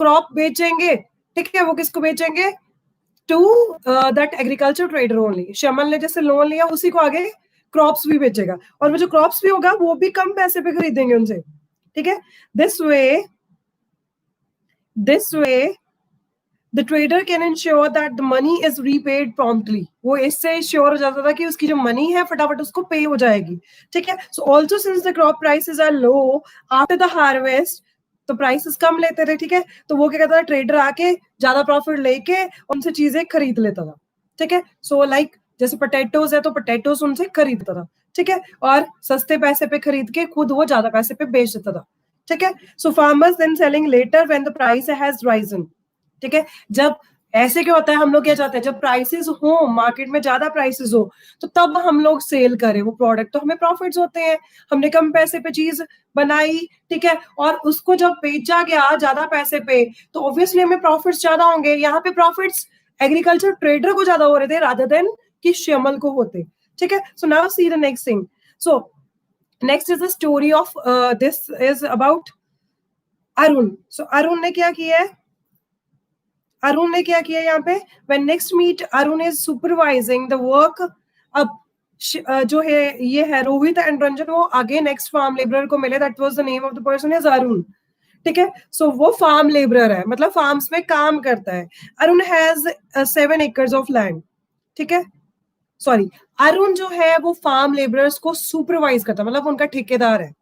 Crop बेचेंगे, ठीक है, वो किसको बेचेंगे? To that agriculture trader only. Shyamal ने जैसे लोन लिया उसी को आगे क्रॉप्स भी बेचेगा, और वो जो क्रॉप्स भी होगा वो भी कम पैसे पे खरीदेंगे उनसे, ठीक है। This way the trader can ensure that the money is repaid promptly. वो इससे श्योर हो जाता था कि उसकी जो मनी है फटाफट उसको पे हो जाएगी, ठीक है। So also since the crop prices are low after the harvest, तो प्राइसेस कम लेते थे, ठीक है, तो वो क्या कहता था, ट्रेडर आके ज्यादा प्रॉफिट लेके उनसे चीजें खरीद लेता था, ठीक है। सो लाइक जैसे पोटैटोज है तो पोटैटोज उनसे खरीदता था, ठीक है, और सस्ते पैसे पे खरीद के खुद वो ज्यादा पैसे पे बेच देता था, ठीक है। So farmers then selling later when the price has risen, ठीक है। जब ऐसे क्या होता है, हम लोग क्या चाहते हैं, जब प्राइसेस हो मार्केट में, ज्यादा प्राइसेस हो, तो तब हम लोग सेल करें वो प्रोडक्ट, तो हमें प्रॉफिट्स होते हैं, हमने कम पैसे पे चीज बनाई, ठीक है, और उसको जब बेचा गया ज्यादा पैसे पे, तो ऑब्वियसली हमें प्रॉफिट्स ज्यादा होंगे। यहाँ पे प्रॉफिट्स एग्रीकल्चर ट्रेडर को ज्यादा हो रहे थे रादर देन कि श्यामल को होते, ठीक है। So now see the next thing. So next is the story of this is about Arun. So Arun ने क्या किया है, अरुण ने क्या किया यहाँ पे, when next meet Arun is supervising the work. अब जो है ये है रोहित एंड रंजन, वो आगे नेक्स्ट फार्म लेबरर को मिले, that was the name of the person is Arun, ठीक है। सो वो फार्म लेबरर है, मतलब फार्म्स में काम करता है। Arun has 7 acres of land, ठीक है, सॉरी, अरुण जो है वो फार्म लेबरर्स को सुपरवाइज करता है, मतलब उनका ठेकेदार है,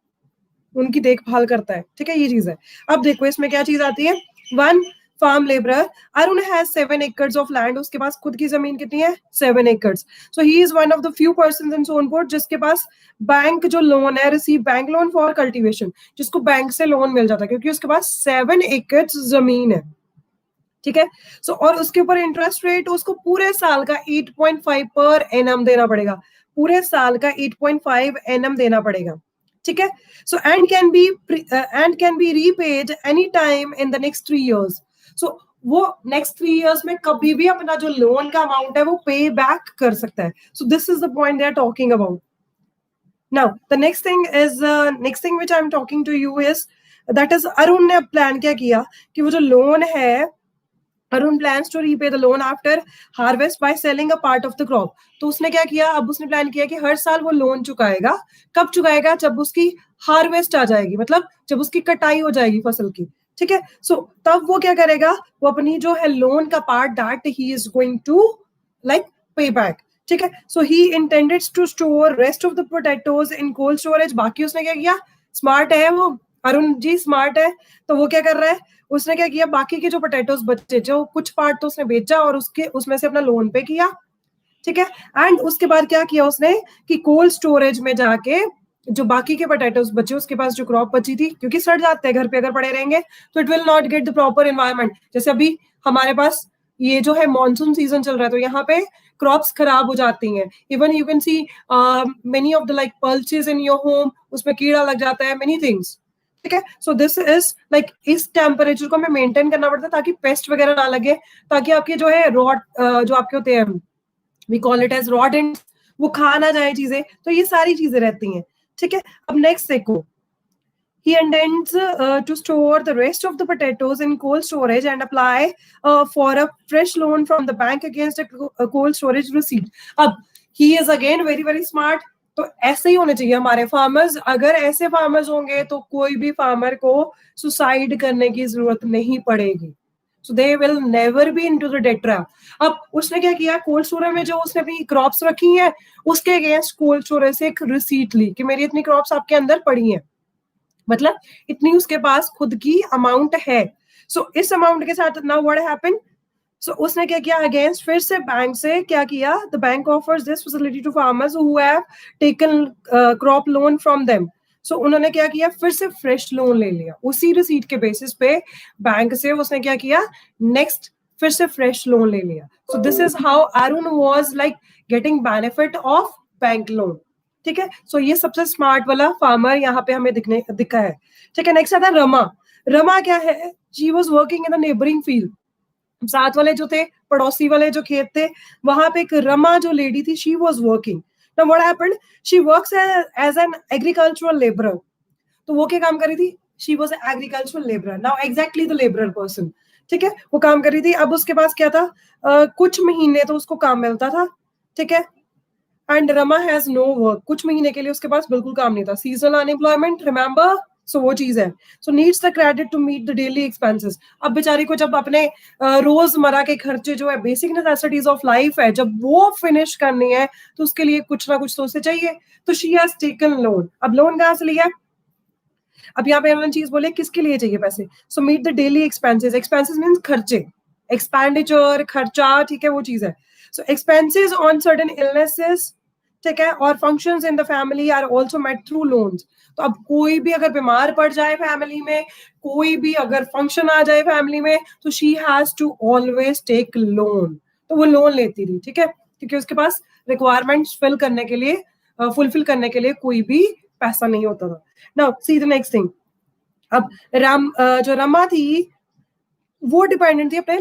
उनकी देखभाल करता है, ठीक है, ये चीज है। अब देखो इसमें क्या चीज आती है, one farm labourer, Arun has 7 acres of land, उसके पास खुद की जमीन कितनी है, 7 acres. So he is one of the few persons in Sonpur जिसके पास बैंक जो लोन है, receive bank loan for cultivation, जिसको बैंक से लोन मिल जाता है क्योंकि उसके पास 7 एकर्स जमीन है, ठीक है। सो और उसके ऊपर इंटरेस्ट रेट उसको पूरे साल का 8.5 पर एनम देना पड़ेगा, पूरे साल का 8.5 एनम देना पड़ेगा, ठीक है। So and can be repaid any time in the next 3 years. So वो नेक्स्ट 3 इयर्स में कभी भी अपना जो लोन का अमाउंट है वो पे बैक कर सकता है। So this is the point they are talking about. Now the next thing which I am talking to you is that is Arun ने प्लान क्या किया कि वो जो लोन है, Arun plans to repay the loan after harvest by selling a part of the crop. तो उसने क्या किया, अब उसने प्लान किया कि हर साल वो लोन चुकाएगा। कब चुकाएगा, जब उसकी हार्वेस्ट आ जाएगी, मतलब जब उसकी कटाई हो जाएगी फसल की, ठीक है। सो तब वो क्या करेगा, वो अपनी जो है लोन का part that he is going to like pay back, ठीक है। So he intended to store rest of the potatoes in cold storage. बाकी उसने क्या किया, स्मार्ट है वो, अरुण जी स्मार्ट है, तो वो क्या कर रहा है, उसने क्या किया, बाकी के जो पोटैटोज बचे, जो कुछ पार्ट तो उसने बेचा और उसमें से अपना लोन पे किया, ठीक है। एंड उसके बाद क्या किया उसने कि कोल्ड स्टोरेज में जाके जो बाकी के पोटैटोज बचे, उसके पास जो क्रॉप बची थी, क्योंकि सड़ जाते हैं घर पे अगर पड़े रहेंगे तो it will not get the proper environment. जैसे अभी हमारे पास ये जो है मॉनसून सीजन चल रहा है, तो यहाँ पे क्रॉप्स खराब हो जाती हैं। Even you can see many of the like pulses in your home, उसमें कीड़ा लग जाता है, मेनी थिंग्स, ठीक है। सो दिस इज लाइक इस टेम्परेचर को हमें मेंटेन करना पड़ता है ताकि पेस्ट वगैरह ना लगे, ताकि आपके जो है रॉट जो आपके होते हैं, वी कॉल इट एज रॉडेंट्स, वो खा ना जाए चीजें, तो ये सारी चीजें रहती हैं, ठीक है। अब नेक्स्ट देखो, he intends to store the rest of the potatoes in cold storage and apply for a fresh loan from the bank against a cold storage receipt. अब he is again very very smart, तो ऐसे ही होने चाहिए हमारे farmers. अगर ऐसे farmers होंगे तो कोई भी फार्मर को सुसाइड करने की जरूरत नहीं पड़ेगी, so they will never be into the debt trap. अब उसने क्या किया, कोल्ड स्टोरेज में जो उसने अपनी क्रॉप्स रखी हैं उसके अगेंस्ट कोल्ड स्टोरेज से एक रिसीट ली कि मेरी इतनी क्रॉप्स आपके अंदर पड़ी हैं, मतलब इतनी उसके पास खुद की अमाउंट है। सो इस अमाउंट के साथ नाउ व्हाट हैपेंड, सो उसने क्या किया, अगेंस्ट फिर से बैंक से क्या किया, the bank offers this facility to farmers who have taken crop loan from them. So उन्होंने क्या किया, फिर से फ्रेश लोन ले लिया उसी रिसीट के बेसिस पे बैंक से, उसने क्या किया, नेक्स्ट फिर से फ्रेश लोन ले लिया। सो this is how Arun was like getting benefit of bank loan, ठीक है। सो ये सबसे स्मार्ट वाला फार्मर यहाँ पे हमें दिखा है, ठीक है। नेक्स्ट आता है रमा। रमा क्या है, she was working in the neighbouring field, साथ वाले जो थे, पड़ोसी वाले जो खेत थे, वहां पे एक रमा जो लेडी थी, she was working. Now what happened, she works as an agricultural labourer. तो वो क्या काम कर रही थी, she was agricultural labourer, now exactly the labourer person, ठीक है, वो काम कर रही थी। अब उसके पास क्या था, कुछ महीने तो उसको काम मिलता था, ठीक है, and Rama has no work, कुछ महीने के लिए उसके पास बिल्कुल काम नहीं था, सीजनल अनएम्प्लॉयमेंट, रिमेंबर, सो वो चीज है। So needs the credit to meet the daily expenses. अब बेचारी को जब अपने रोजमर्रा के खर्चे जो है, बेसिक नेसेसिटीज ऑफ लाइफ है, जब वो फिनिश करनी है तो उसके लिए कुछ ना कुछ तो उसे चाहिए। तो शी हैज टेकन लोन। अब लोन कहाँ से लिया? अब यहाँ पे उन्होंने चीज बोले किसके लिए चाहिए पैसे। So meet the daily expenses, expenses means खर्चे, एक्सपेंडिचर, खर्चा, ठीक है, वो चीज है। So expenses on certain illnesses, ठीक है, और functions in the family are also met through loans. तो अब कोई भी अगर बीमार पड़ जाए फैमिली में, कोई भी अगर फंक्शन आ जाए फैमिली में, तो she has to always take loan. तो वो लोन लेती रही, ठीक है, क्योंकि उसके पास रिक्वायरमेंट्स फिल करने के लिए, फुलफिल करने के लिए कोई भी पैसा नहीं होता था। Now see the next thing. अब जो रमा थी वो डिपेंडेंट थी अपने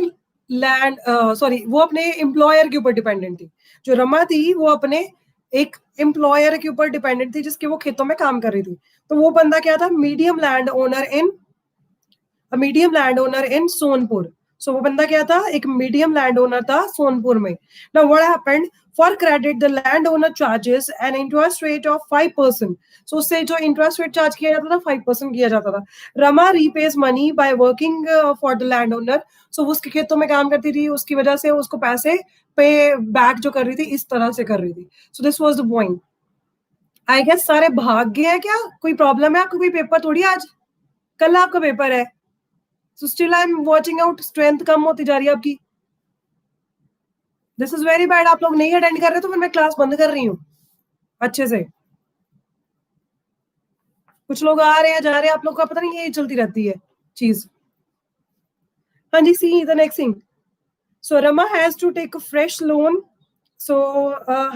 लैंड, सॉरी, वो अपने एम्प्लॉयर के ऊपर डिपेंडेंट थी। जो रमा थी वो अपने एक एम्प्लॉयर के ऊपर डिपेंडेंट थी जिसके वो खेतों में काम कर रही थी। तो वो बंदा क्या था, मीडियम लैंड ओनर इन सोनपुर। सो वो बंदा क्या था, एक मीडियम लैंड ओनर था सोनपुर में। Now what happened, for credit the land owner charges an interest rate of 5%। सो उससे जो इंटरेस्ट रेट चार्ज किया जाता था 5% किया जाता था। Rama repays money by working for the land owner. So वो उसके खेतों में काम करती थी, उसकी वजह से उसको पैसे पे बैक जो कर रही थी, इस तरह से कर रही थी। So this was the point. I guess सारे भाग गए हैं क्या? कोई प्रॉब्लम है आपको? कोई पेपर थोड़ी आज, कल आपका पेपर है। So still I am watching out, strength कम होती जा रही है आपकी। This is very bad. आप लोग नहीं अटेंड कर रहे तो फिर मैं क्लास बंद कर रही हूँ अच्छे से। कुछ लोग आ रहे हैं, जा रहे हैं, आप लोग का पता नहीं, ये चलती रहती है चीज। हाँ जी, see the next thing. So Rama has to take a fresh loan. So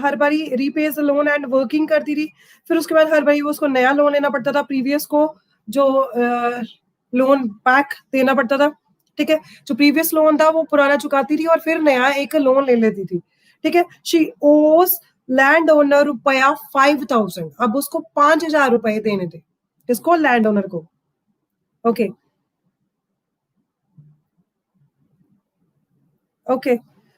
हर बारी repays the loan and working करती थी। फिर उसके बाद हर बारी वो उसको नया लोन लेना पड़ता था, प्रीवियस को जो लोन बैक देना पड़ता था, ठीक है। जो प्रीवियस लोन था वो पुराना चुकाती थी और फिर नया एक लोन ले लेती थी, ठीक है। शी ओस लैंड ओनर रुपया 5,000। अब उसको 5,000 रुपए देने थे, किसको? लैंड ओनर को, ओके ओके।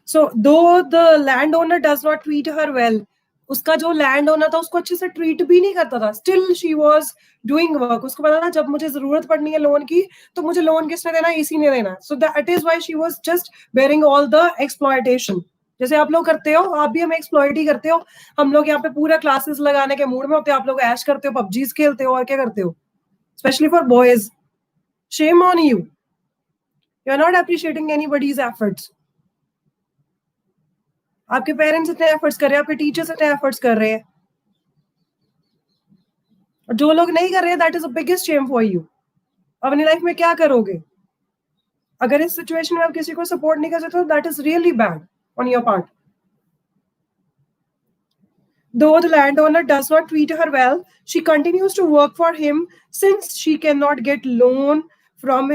सो दो the land owner does not treat her well, उसका जो लैंड ओनर था उसको अच्छे से ट्रीट भी नहीं करता था, still she was doing work. उसको पता था जब मुझे जरूरत पड़नी है लोन की तो मुझे लोन किसने देना है, इसी ने देना। सो that is why she was just bearing all the exploitation. जैसे आप लोग करते हो, आप भी हमें एक्सप्लॉइट ही करते हो। हम लोग यहाँ पे पूरा क्लासेस लगाने के मूड में होते हैं, आप लोग ऐश करते हो, पबजीज खेलते हो, और क्या करते हो, specially for boys. Shame on you, you are not appreciating anybody's efforts. आपके पेरेंट्स इतने एफर्ट्स कर रहे हैं, आपके टीचर्स इतने एफर्ट्स कर रहे हैं, और जो लोग नहीं कर रहे हैं, that is the biggest Shem for you. अपनी लाइफ में क्या करोगे अगर इस सिचुएशन में आप किसी को सपोर्ट नहीं कर सकते? That is really bad on your part. Though the landowner does not treat her well, she continues to work for him since she cannot get loan from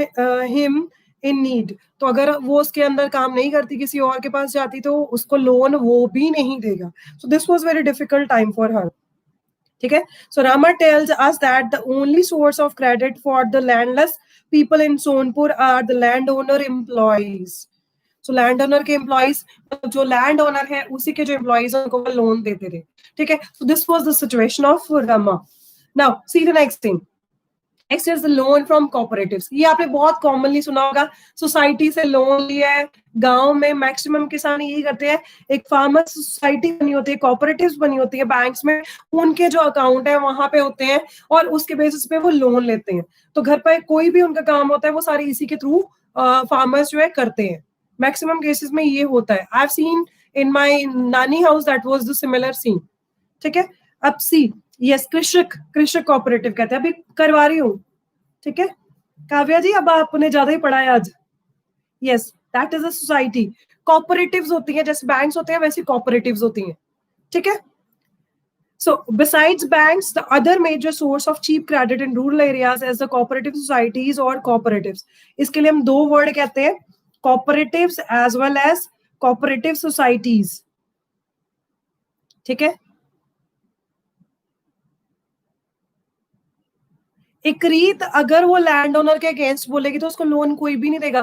him in need. तो अगर वो उसके अंदर काम नहीं करती, किसी और के पास जाती, तो उसको लोन वो भी नहीं देगा। So this was very difficult time for her. ठीक है। So Rama tells us that the only source of credit for the landless people in Sonpur are the landowner employees. So landowner के employees, जो land owner है उसी के जो employees हैं उनको लोन देते थे, ठीक है। So this was the situation of Rama. Now see the next thing. Next is the loan from cooperatives. ये आपने बहुत कॉमनली सुना होगा, सोसाइटी से लोन लिया है। गांव में मैक्सिमम किसान यही करते हैं, एक फार्मर सोसाइटी बनी होती है, कोऑपरेटिव्स बनी होती है बैंक्स में, उनके जो अकाउंट है वहां पे होते हैं और उसके बेसिस पे वो लोन लेते हैं। तो घर पर कोई भी उनका काम होता है वो सारे इसी के थ्रू फार्मर्स जो है करते हैं। मैक्सिमम केसेस में ये होता है। I have seen in my नानी house that was the similar scene, ठीक है। अब सी, यस, कृषक कोऑपरेटिव कहते हैं, अभी करवा रही हूँ, ठीक है। काव्या जी, अब आपने ज्यादा ही पढ़ा है आज। Yes, that is a society. Cooperatives होती हैं, जैसे बैंक्स होते हैं वैसी कोऑपरेटिव्स होती हैं, ठीक है। So besides banks, the other major source of cheap credit in rural areas is the cooperative societies or cooperatives. इसके लिए हम दो वर्ड कहते हैं, cooperatives as well as cooperative societies, ठीक है। एक रीत अगर वो लैंड ओनर के अगेंस्ट बोलेगी तो उसको लोन कोई भी नहीं देगा।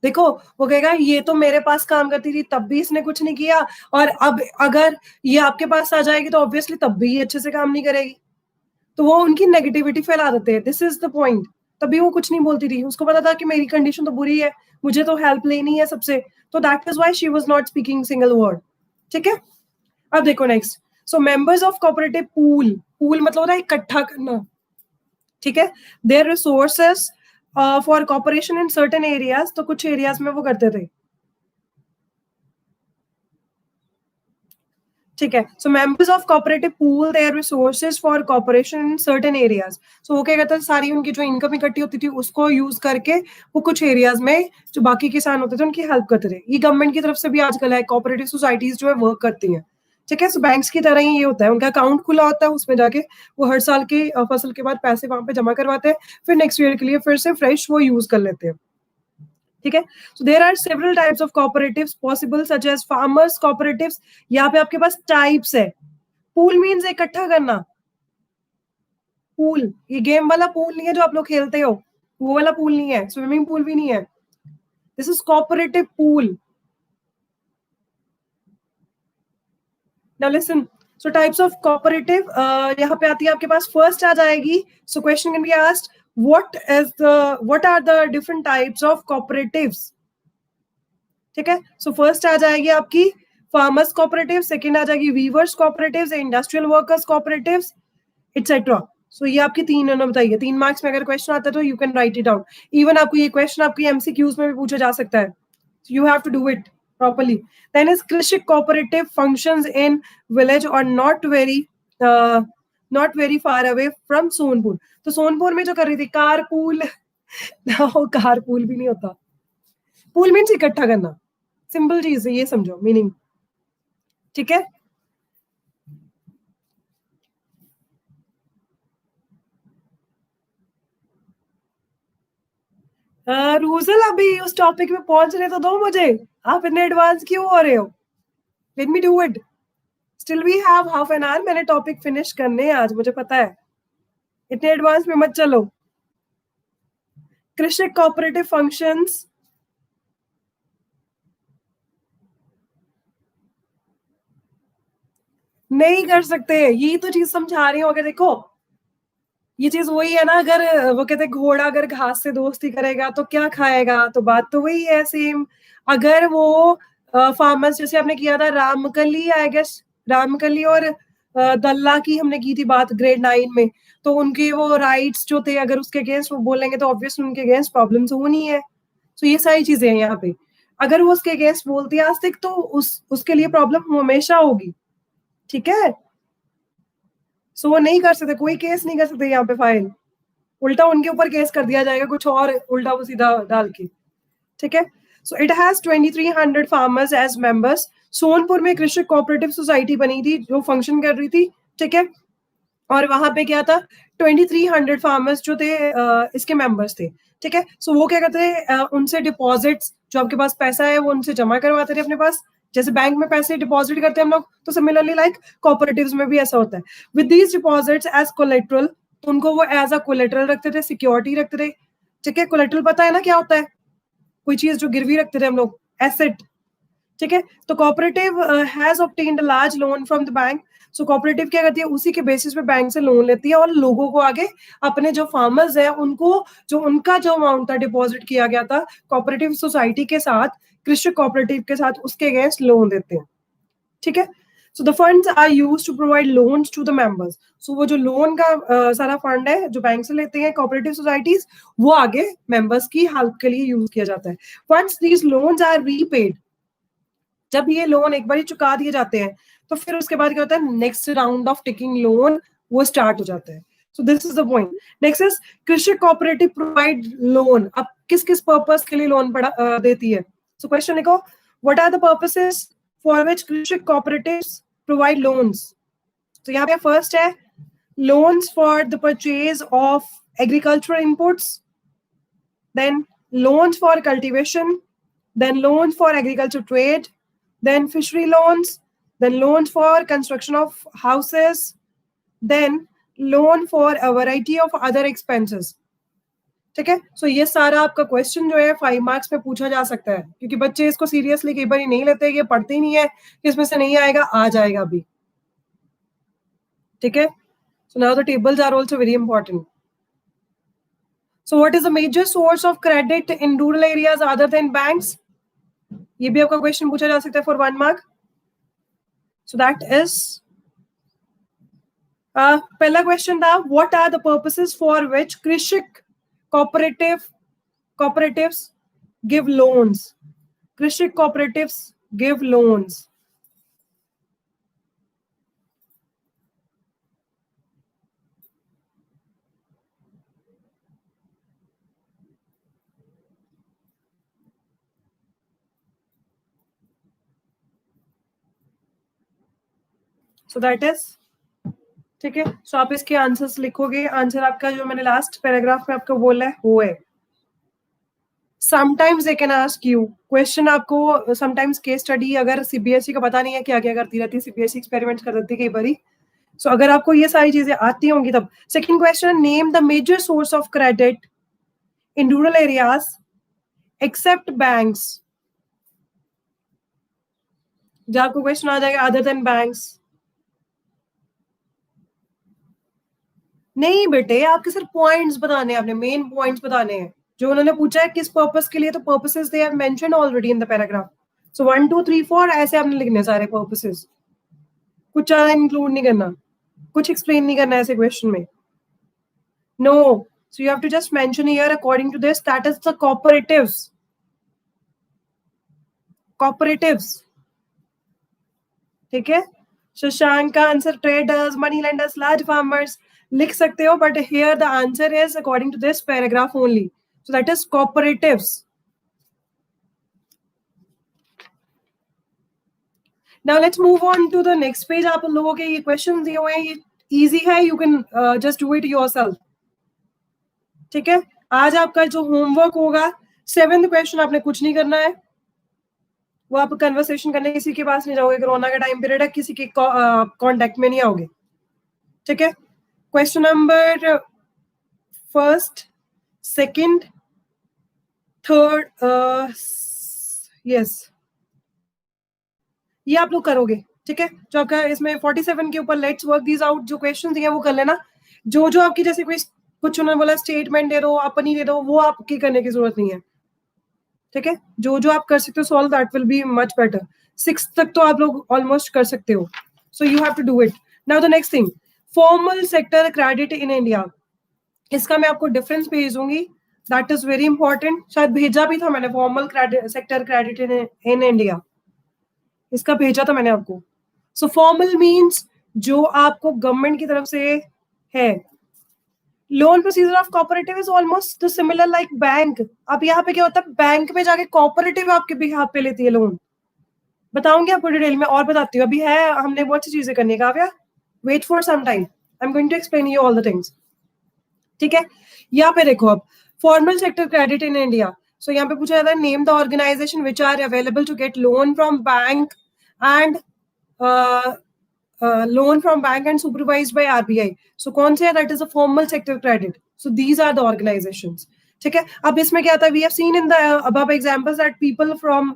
देखो वो कहेगा ये तो मेरे पास काम करती थी तब भी इसने कुछ नहीं किया, और अब अगर ये आपके पास आ जाएगी तो ऑब्वियसली तब भी ये अच्छे से काम नहीं करेगी। तो वो उनकी नेगेटिविटी फैला देते हैं, दिस इज द पॉइंट। तभी वो कुछ नहीं बोलती थी, उसको पता था कि मेरी कंडीशन तो बुरी है, मुझे तो हेल्प लेनी है सबसे, तो that is why she was not speaking single word. ठीक है, अब देखो next. So members of cooperative pool, pool मतलब होता है इकट्ठा करना। ठीक है, their resources for cooperation in certain areas, तो कुछ एरियाज में वो करते थे। ठीक है, so members of cooperative pool their resources for cooperation in certain areas. So वो क्या कहते हैं, सारी उनकी जो इनकम इकट्ठी होती थी उसको यूज करके वो कुछ एरियाज में जो बाकी किसान होते थे उनकी हेल्प करते थे। ये गवर्नमेंट की तरफ से भी आजकल है, कोऑपरेटिव सोसाइटीज जो है वर्क करती हैं। ठीक है, सो बैंक्स की तरह ही ये होता है, उनका अकाउंट खुला होता है, उसमें जाके वो हर साल के फसल के बाद पैसे वहां पे जमा करवाते हैं, फिर नेक्स्ट ईयर के लिए फिर से फ्रेश वो यूज कर लेते हैं। ठीक है, so there are several types of cooperatives possible such as farmers cooperatives. यहाँ पे आपके पास टाइप्स है। पूल मीन्स इकट्ठा करना, पूल ये गेम वाला पूल नहीं है जो आप लोग खेलते हो, वो वाला पूल नहीं है, स्विमिंग पूल भी नहीं है, this is cooperative pool. Now listen, so types of cooperative यहाँ पे आती है आपके पास, फर्स्ट आ जाएगी। So question can be asked what are the different types of cooperatives. ठीक है, सो फर्स्ट आ जाएगी आपकी फार्मर्स कोऑपरेटिव, सेकंड आ जाएगी weavers cooperatives, industrial workers cooperatives, etcetera. So ये आपकी तीन उन्होंने बताइए। 3 मार्क्स में अगर क्वेश्चन आता है तो you can write it down. Even आपको ये क्वेश्चन आपकी एमसीक्यूज में भी पूछा जा सकता है, you have to do it properly. Then is Krishik cooperative functions in village or not very far away from Sonpur. तो सोनपुर में जो कर रही थी कारपूल वो कारपूल भी नहीं होता, पूल मीन्स इकट्ठा करना, सिंपल चीज है, ये समझो मीनिंग। ठीक है, रूजल अभी उस टॉपिक में पहुंचने तो दो मुझे, आप इतने एडवांस क्यों हो रहे हो? Let me do it, still we have half an hour, मैंने टॉपिक फिनिश करने हैं आज, मुझे पता है, इतने एडवांस में मत चलो। कृषक कोऑपरेटिव फंक्शंस, नहीं कर सकते, यही तो चीज समझा रही हूँ। अगर देखो ये चीज वही है ना, अगर वो कहते हैं घोड़ा अगर घास से दोस्ती करेगा तो क्या खाएगा, तो बात तो वही है सेम। अगर वो फार्मर्स जैसे आपने किया था रामकली, आई गेस रामकली और दल्ला की हमने की थी बात ग्रेड 9 में, तो उनके वो राइट्स जो थे अगर उसके अगेंस्ट वो बोलेंगे तो ऑब्वियसली उनके अगेंस्ट प्रॉब्लम्स होनी है। तो ये सारी चीजें हैं यहाँ पे, अगर वो उसके अगेंस्ट बोलती है आज तक तो उसके लिए प्रॉब्लम हमेशा होगी। ठीक है, सो वो नहीं कर सकते, कोई केस नहीं कर सकते यहाँ पे फाइल, उल्टा उनके ऊपर केस कर दिया जाएगा कुछ और उल्टा वो सीधा डाल के। ठीक है, so it has 2300 farmers as members. Sonpur में कृषक कोऑपरेटिव सोसाइटी बनी थी जो फंक्शन कर रही थी। ठीक है, और वहां पे क्या था, 2300 फार्मर्स जो थे इसके मेंबर्स थे। ठीक है, सो वो क्या करते थे, उनसे डिपॉजिट्स, जो आपके पास पैसा है वो उनसे जमा करवाते थे अपने पास, जैसे बैंक में पैसे डिपॉजिट करते हैं हम लोग, तो सिमिलरली लाइक कोऑपरेटिव्स में भी ऐसा होता है। With these deposits as collateral, तो उनको वो एज अ कोलेट्रल रखते थे, सिक्योरिटी रखते थे। ठीक है, कोलेट्रल पता है ना क्या होता है, कोई चीज जो गिरवी रखते थे हम लोग, एसेट। ठीक है, तो cooperative has obtained a large loan from the bank. So cooperative क्या करती है, उसी के बेसिस पे बैंक से लोन लेती है और लोगों को आगे अपने जो फार्मर्स हैं उनको जो उनका जो अमाउंट था डिपॉजिट किया गया था कोऑपरेटिव सोसाइटी के साथ, कृषक कोऑपरेटिव के साथ, उसके अगेंस्ट लोन देते हैं। ठीक है, so the funds are used to provide loans to the members. So वो जो लोन का सारा फंड है जो बैंक से लेते हैं कोऑपरेटिव सोसाइटीज, वो आगे मेंबर्स की हेल्प के लिए यूज किया जाता है। Once these loans are repaid, जब ये लोन एक बार चुका दिए जाते हैं तो फिर उसके बाद क्या होता है, next round of taking loan वो स्टार्ट हो जाता है। So this is the point. Next is Krishak cooperative provide loan. अब किस किस पर्पस के लिए लोन देती है? सो क्वेश्चन लिखो, what are the purposes for which Krishak cooperatives provide loans. तो यहाँ पे फर्स्ट है loans for the purchase of agricultural inputs, then loans for cultivation, then loans for agriculture trade, then fishery loans, then loans for construction of houses, then loan for a variety of other expenses. ठीक है, सो ये सारा आपका question जो है 5 marks में पूछा जा सकता है, क्योंकि बच्चे इसको सीरियसली कई बार नहीं लेते, ये पढ़ते ही नहीं है कि इसमें से नहीं आएगा, आ जाएगा अभी। ठीक है, so now the tables are also very important. So what is the major source of credit in rural areas other than banks? ये भी आपका क्वेश्चन पूछा जा सकता है for 1 mark. So that is पहला क्वेश्चन था, what are the purposes for which Krishak cooperatives give loans? Krishik cooperatives give loans. So that is, ठीक है, सो आप इसके आंसर्स लिखोगे। आंसर आपका जो मैंने लास्ट पैराग्राफ में आपको बोला है वो है। Sometimes they can ask you question, आपको समटाइम्स केस स्टडी, अगर सीबीएसई का पता नहीं है क्या क्या करती रहती है, सीबीएसई एक्सपेरिमेंट्स कर देती है कई बारी। सो अगर आपको ये सारी चीजें आती होंगी तब। Second question, name the major source of credit in rural areas except banks. जब आपको क्वेश्चन आ जाएगा अदर देन बैंक्स, नहीं बेटे, आपके सिर्फ पॉइंट्स बताने हैं, आपने मेन पॉइंट्स बताने हैं जो उन्होंने पूछा है किस पर्पस के लिए, तो purposes they have mentioned already in the paragraph. सो 1 2 3 4 ऐसे आपने लिखने सारे पर्पसेस, कुछ ज्यादा इंक्लूड नहीं करना, कुछ एक्सप्लेन नहीं करना ऐसे क्वेश्चन में। No, so you have to just mention here according to this that is the cooperatives. ठीक है, शशांक का answer traders, money lenders, large farmers लिख सकते हो, but here the answer is according to this paragraph only, so that is cooperatives. Now let's move on to the next page. आप लोगों के ये क्वेश्चन दिए हुए हैं, ये इजी है, you can just do it yourself. ठीक है, आज आपका जो होमवर्क होगा, 7th क्वेश्चन आपने कुछ नहीं करना है, वो आप कन्वर्सेशन करने किसी के पास नहीं जाओगे, कोरोना का टाइम पीरियड है, किसी के कांटेक्ट में नहीं आओगे। ठीक है, question number first, second, third, yes, ये आप लोग करोगे। ठीक है, जो आपका इसमें 47 के ऊपर लेट्स वर्क दीज आउट जो क्वेश्चन दिए वो कर लेना। जो जो आपकी जैसे कोई कुछ उन्होंने बोला स्टेटमेंट दे दो, अपनी दे दो, वो आपकी करने की जरूरत नहीं है। ठीक है, जो जो आप कर सकते हो solve, that will be much better. 6 तक तो आप लोग ऑलमोस्ट कर सकते हो, so you have to do it. Now the next thing, formal sector credit in India, इसका मैं आपको डिफरेंस भेज दूंगी, दैट इज वेरी इंपॉर्टेंट। शायद भेजा भी था मैंने, formal sector credit in India, इसका भेजा था मैंने आपको। सो फॉर्मल मींस जो आपको गवर्नमेंट की तरफ से है। Loan procedure of cooperative is almost similar like bank. अब यहाँ पे क्या होता है, बैंक में जाके कोऑपरेटिव आपके बिहाफ पे लेती है लोन। बताऊंगी आपको डिटेल में और बताती हूँ, अभी है हमने बहुत सी चीजें करनी है। Kavya, wait for some time, I am going to explain you all the things. ठीक है, यहाँ पे देखो अब formal sector credit in India. So यहाँ पे पूछा जाता है, name the organization which are available to get loan from bank and loan from bank and supervised by RBI. So कौन से है, that is a formal sector credit. So these are the organizations. ठीक है, अब इसमें क्या था, we have seen in the above examples that people from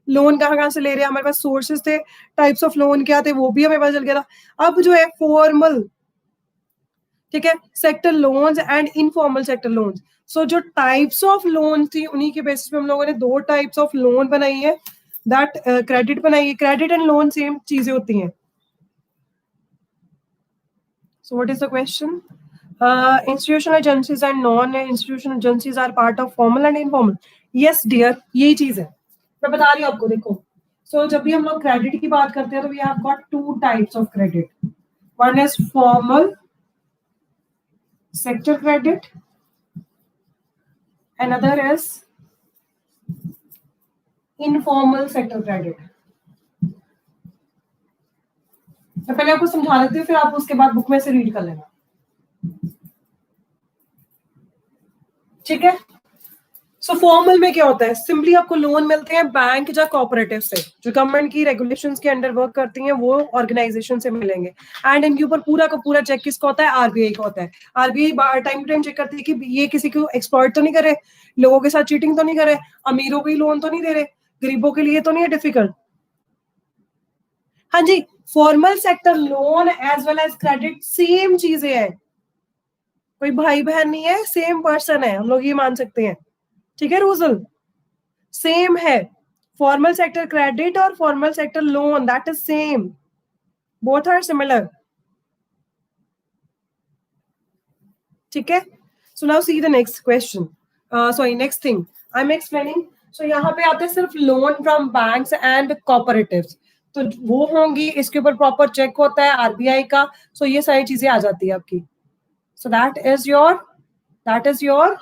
loan कहाँ से ले रहे हैं, हमारे पास सोर्सेस थे, टाइप्स ऑफ लोन क्या थे वो भी हमें पता चल गया था। अब जो है फॉर्मल, ठीक है, sector loans and informal sector loans. So जो टाइप्स ऑफ लोन थी उन्हीं के बेसिस पे हम लोगों ने 2 टाइप्स ऑफ लोन बनाई है, दैट क्रेडिट बनाई है। क्रेडिट एंड लोन सेम चीजें होती हैं। So what is the question? Institutional agencies and non-institutional agencies are part of formal and informal. Yes dear, यही चीज है, मैं बता रही हूँ आपको। देखो, so जब भी हम लोग क्रेडिट की बात करते हैं तो we have got 2 types of credit. One is formal sector credit, another is informal sector credit. मैं पहले आपको समझा देती हूँ, फिर आप उसके बाद बुक में से रीड कर लेना। ठीक है, सो फॉर्मल में क्या होता है, सिंपली आपको लोन मिलते हैं बैंक या कोऑपरेटिव से, जो गवर्नमेंट की रेगुलेशंस के अंडर वर्क करती हैं वो ऑर्गेनाइजेशन से मिलेंगे, एंड इनके ऊपर पूरा का पूरा चेक किसका होता है, आरबीआई का होता है। RBI time to time check करती है कि ये किसी को एक्सप्लॉइट तो नहीं करे, लोगों के साथ चीटिंग तो नहीं करे, अमीरों को ही लोन तो नहीं दे रहे, गरीबों के लिए तो नहीं है डिफिकल्ट। हाँ जी, formal sector loan as well as credit same चीजें हैं, कोई भाई बहन नहीं है, सेम पर्सन है, हम लोग ये मान सकते हैं। ठीक है, रूजल सेम है, फॉर्मल सेक्टर क्रेडिट और formal sector loan that is same, both are similar. ठीक है, so now see the next question, sorry next thing I am explaining. So यहाँ पे आते हैं सिर्फ loan from banks and cooperatives, तो वो होंगी, इसके ऊपर प्रॉपर चेक होता है आरबीआई का, सो ये सारी चीजें आ जाती है आपकी। सो that is your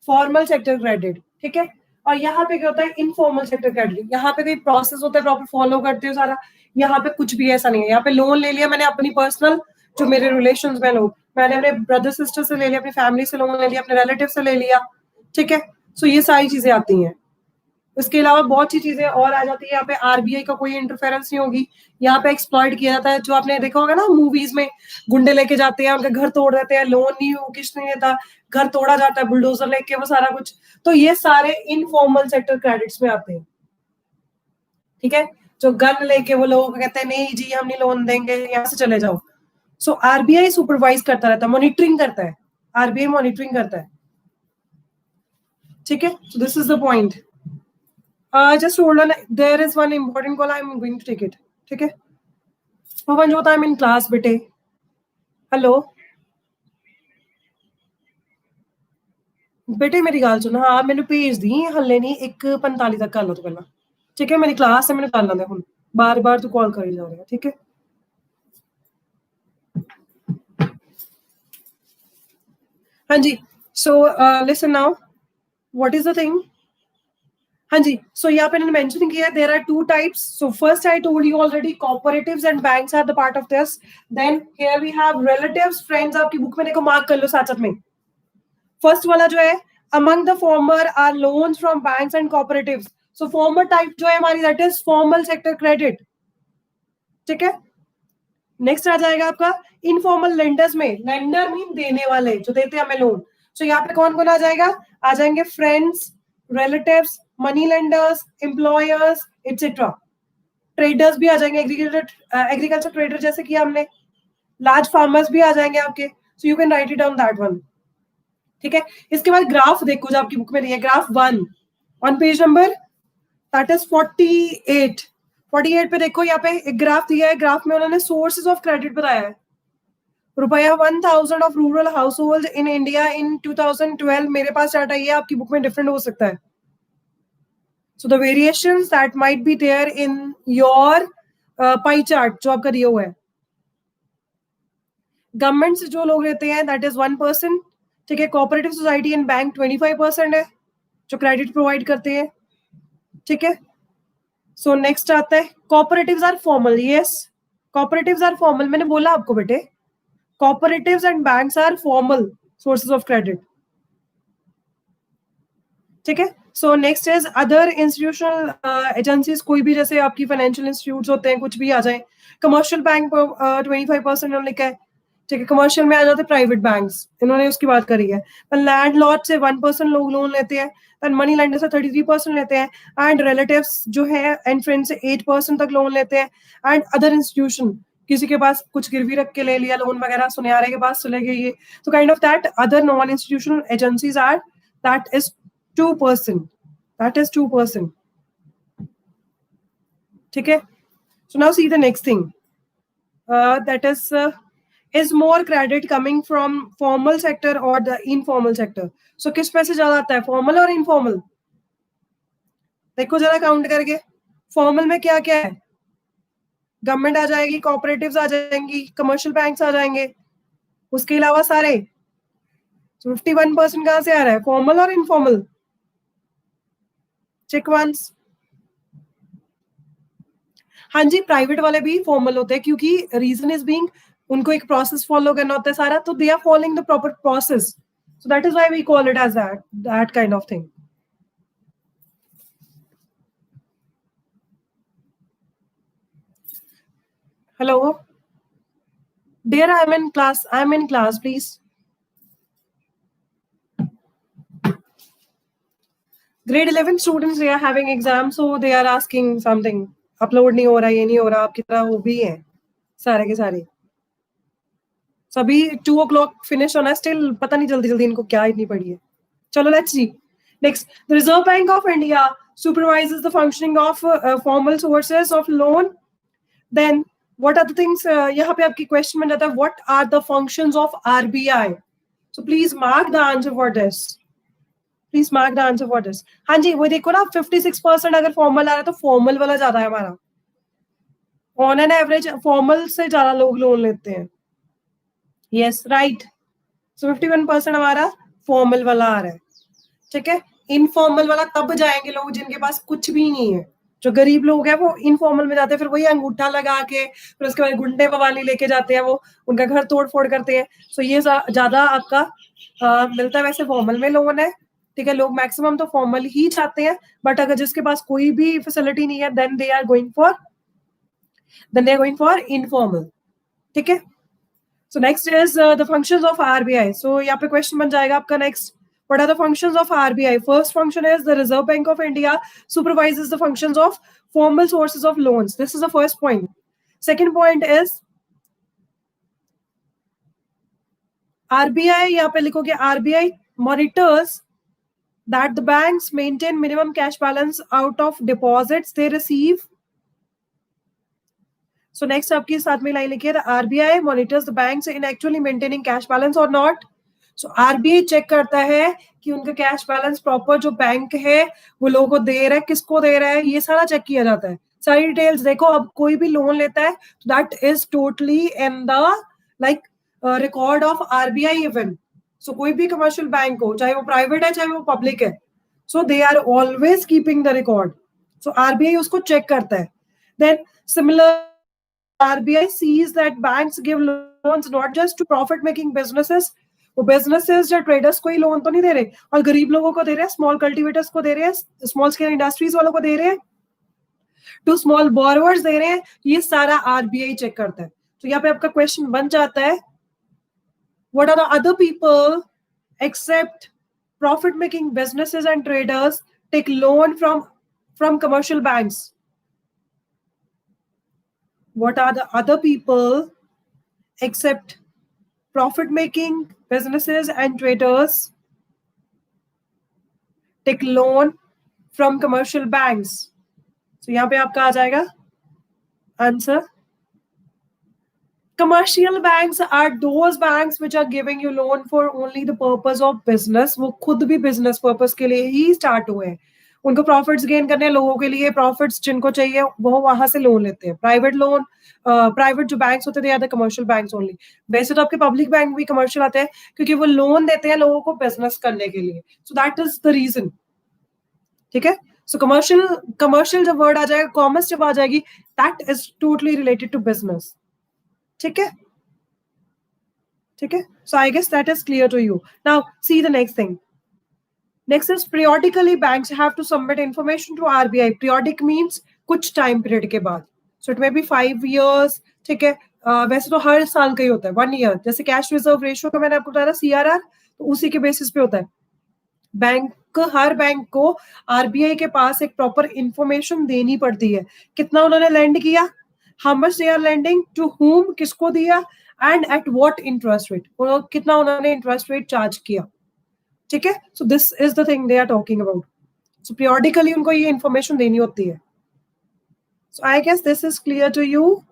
formal sector credit. ठीक है, और यहाँ पे क्या होता है, इनफॉर्मल सेक्टर क्रेडिट, यहाँ पे कोई प्रोसेस होता है, प्रॉपर फॉलो करते हो सारा, यहाँ पे कुछ भी ऐसा नहीं है। यहाँ पे लोन ले लिया मैंने अपनी पर्सनल, जो मेरे रिलेशंस में लोग, मैंने अपने ब्रदर सिस्टर से ले लिया, अपनी फैमिली से लोन ले लिया, अपने रिलेटिव से ले लिया। ठीक है, सो ये सारी चीजें आती हैं। उसके अलावा बहुत सी चीजें और आ जाती है, यहाँ पे आरबीआई का कोई इंटरफेरेंस नहीं होगी, यहाँ पे एक्सप्लॉइट किया जाता है, जो आपने देखा होगा ना मूवीज में, गुंडे लेके जाते हैं, उनके घर तोड़ देते हैं, लोन नहीं हो, किस नहीं देता, घर तोड़ा जाता है बुलडोजर लेके, वो सारा कुछ, तो ये सारे इनफॉर्मल सेक्टर क्रेडिट्स में आते हैं। ठीक है, जो गन लेके वो लोग कहते हैं नहीं जी हम नहीं लोन देंगे, यहाँ से चले जाओ। सो आरबीआई सुपरवाइज करता रहता है, मॉनिटरिंग करता है, आरबीआई मॉनिटरिंग करता है। ठीक है, so this is the point. Just hold on. There is one important call. I'm going to take it. ठीक है, पवनजोत आई एम इन क्लास बेटे। हेलो बेटे, मेरी गाल सुन, हाँ मैंने भेज दी हले नहीं, 1:45 तक कर लो तो पहला। ठीक है, मेरी क्लास है, मैंने कर लेना हूँ, बार बार तू कॉल करी जा रहा है। ठीक है, हाँ जी, so listen now, what is the thing. हाँ जी, सो यहाँ पे मैंने मेंशन किया है, there are two types. So first I told you already, cooperatives and banks are the part of this. Then here we have relatives, friends, आपकी book में देखो, मार्क कर लो साथ साथ में। फर्स्ट वाला जो है, among the former are loans from banks and cooperatives. So former type जो है हमारी, that is formal sector credit. ठीक है, नेक्स्ट आ जाएगा आपका इनफॉर्मल लेंडर्स में, लेंडर मीन देने वाले, जो देते हैं हमें लोन। सो यहाँ पे कौन कौन आ जाएगा, आ जाएंगे friends, relatives, money lenders, employers etcetera. Traders भी आ जाएंगे, एग्रीकल्चर ट्रेडर जैसे कि हमने, लार्ज फार्मर्स भी आ जाएंगे आपके। So you can write it down that one. ठीक है, इसके बाद ग्राफ देखो, जो आपकी बुक में दिया है, graph 1 on page number that is 48 पे देखो, यहाँ पे एक ग्राफ दिया है, ग्राफ में उन्होंने सोर्सेज ऑफ क्रेडिट बताया है। रुपया 1000 of rural house hold in India in 2012, मेरे पास डाटा ये, आपकी बुक में डिफरेंट हो सकता है। So the variations that might be there in your pie chart जो आपका दिया हुआ है। गवर्नमेंट से जो लोग रहते हैं दैट इज 1%। ठीक है, कोऑपरेटिव सोसाइटी एंड बैंक 25% है जो क्रेडिट प्रोवाइड करते हैं। ठीक है, सो नेक्स्ट आता है, cooperatives are formal. Yes, cooperatives are formal, मैंने बोला आपको बेटे, cooperatives and banks are formal sources of credit. ठीक है, so next is other institutional agencies, कोई भी जैसे आपकी फाइनेंशियल इंस्टीट्यूट्स होते हैं, कुछ भी आ जाए। कमर्शियल बैंक 25% लिखा है। ठीक है, कमर्शियल में आ जाते हैं प्राइवेट बैंक्स, इन्होंने उसकी बात करी है। लैंड लॉर्ड से 1% लोग लोन लेते हैं, एंड मनी लेंडर से 33% लेते हैं, एंड रिलेटिव्स जो है एंड फ्रेंड्स से 8% तक लोन लेते हैं, एंड अदर इंस्टीट्यूशन, किसी के पास कुछ गिरवी रख के ले लिया लोन वगैरह, सुनियारे के पास चले गए ये, तो kind of that other non institutional agencies are, that is 2%, that is 2%. ठीक है, so now see the next thing, that is more credit coming from formal sector or the informal sector. So किस पे से ज्यादा आता है, formal और informal? देखो जरा काउंट करके, फॉर्मल में क्या क्या है, गवर्नमेंट आ जाएगी, कोऑपरेटिव्स आ जाएंगी, कमर्शियल बैंक्स आ जाएंगे, उसके अलावा सारे 51% कहाँ से आ रहा है, फॉर्मल और इनफॉर्मल? Check once. हाँ जी, प्राइवेट वाले भी फॉर्मल होते हैं, क्योंकि रीजन इज बीइंग उनको एक प्रोसेस फॉलो करना होता है सारा, तो they are following the proper process, so that is why we call it as that kind of thing. Hello, dear, I'm in class. I'm in class, please. Grade 11 students, they are having exams, so they are asking something. Upload नहीं हो रहा, ये नहीं हो रहा, आपकी तरह वो भी है सारे के सारे. सभी 2 o'clock फिनिश होना, स्टिल पता नहीं जल्दी जल्दी इनको क्या इतनी पड़ी है. चलो, let's see. Next, the reserve bank of India supervises the functioning of formal sources of loan. Then what are the things, यहाँ पे आपकी क्वेश्चन में जाता है, what are the functions of RBI? So please mark the answer for this. Please mark the answer for this. हाँ जी, वो देखो ना, 56% अगर फॉर्मल आ रहा है तो फॉर्मल वाला ज्यादा है हमारा. ऑन एन एवरेज फॉर्मल से ज्यादा लोग लोन लेते हैं. Yes, right. सो 51% हमारा फॉर्मल वाला आ रहा है. ठीक है, इनफॉर्मल वाला तब जाएंगे लोग जिनके पास कुछ भी नहीं है. जो गरीब लोग हैं वो इनफॉर्मल में जाते हैं, फिर वही अंगूठा लगा के फिर उसके बाद गुंडे बवाली लेके जाते हैं, वो उनका घर तोड़ फोड़ करते हैं. सो ये ज्यादा आपका मिलता है. वैसे फॉर्मल में लोन है, ठीक है, लोग मैक्सिमम तो फॉर्मल ही चाहते हैं, बट अगर जिसके पास कोई भी फैसिलिटी नहीं है then they are going for informal. ठीक है. So next is the functions of RBI. So यहाँ पे क्वेश्चन बन जाएगा आपका next, what are the functions of RBI? First function is the Reserve Bank of India supervises the functions of formal sources of loans. This is the first point. Second point is RBI, यहाँ पे लिखोगे RBI monitors that the banks maintain minimum cash balance out of deposits they receive. So next आपकी साथ में line लिखिए, the RBI monitors the banks in actually maintaining cash balance or not. So RBI check करता है कि उनका cash balance proper जो bank है वो लोगों को दे रहा है, किसको दे रहा है, ये सारा चेक किया जाता है. सारी डिटेल्स देखो. अब कोई भी लोन लेता है तो that is totally in the like record of RBI even. So कोई भी कमर्शियल बैंक हो, चाहे वो प्राइवेट है चाहे वो पब्लिक है, so they are always keeping the record. So RBI उसको चेक करता है. Then similar RBI sees that banks give loans not just to profit making businesses. वो बिजनेसेस या ट्रेडर्स को ही लोन तो नहीं दे रहे, और गरीब लोगों को दे रहे हैं, स्मॉल कल्टीवेटर्स को दे रहे हैं, स्मॉल स्केल इंडस्ट्रीज वालों को दे रहे हैं, टू स्मॉल बोरोवर्स दे रहे हैं. ये सारा आरबीआई चेक करता है. तो यहाँ पे आपका क्वेश्चन बन जाता है, what are the other people except profit making businesses and traders take loan from commercial banks? What are the other people except profit making businesses and traders take loan from commercial banks? So यहाँ पे आपका आ जाएगा answer. Commercial banks are those banks which are giving you loan for only the purpose of business. वो खुद भी business purpose के लिए ही start हुए हैं. उनको प्रॉफिट्स गेन करने हैं, लोगों के लिए प्रॉफिट्स जिनको चाहिए वो वहां से लोन लेते हैं. प्राइवेट लोन, प्राइवेट जो बैंक्स होते हैं कमर्शियल बैंक्स ओनली. वैसे तो आपके पब्लिक बैंक भी कमर्शियल आते हैं क्योंकि वो लोन देते हैं लोगों को बिजनेस करने के लिए. So that is the reason. ठीक है. सो कमर्शियल जब वर्ड आ जाएगा, कॉमर्स जब आ जाएगी, that is totally related to business. ठीक है. ठीक है. So I guess that is clear to you. Now see the next thing. Next is periodically banks have to submit information to RBI. Periodic means कुछ time period के बाद. So it may be 5 years. ठीक है. वैसे तो हर साल का ही होता है, 1 year. जैसे कैश रिजर्व रेशियो का मैंने आपको बताया था, CRR, तो उसी के बेसिस पे होता है. हर बैंक को आरबीआई के पास एक प्रॉपर इंफॉर्मेशन देनी पड़ती है. कितना उन्होंने लैंड किया, how much they are lending, to whom, किसको दिया, and at what interest rate, कितना उन्होंने इंटरेस्ट रेट चार्ज किया. ठीक है. So this is the thing they are talking about. So periodically उनको ये इंफॉर्मेशन देनी होती है. So I guess this is clear to you.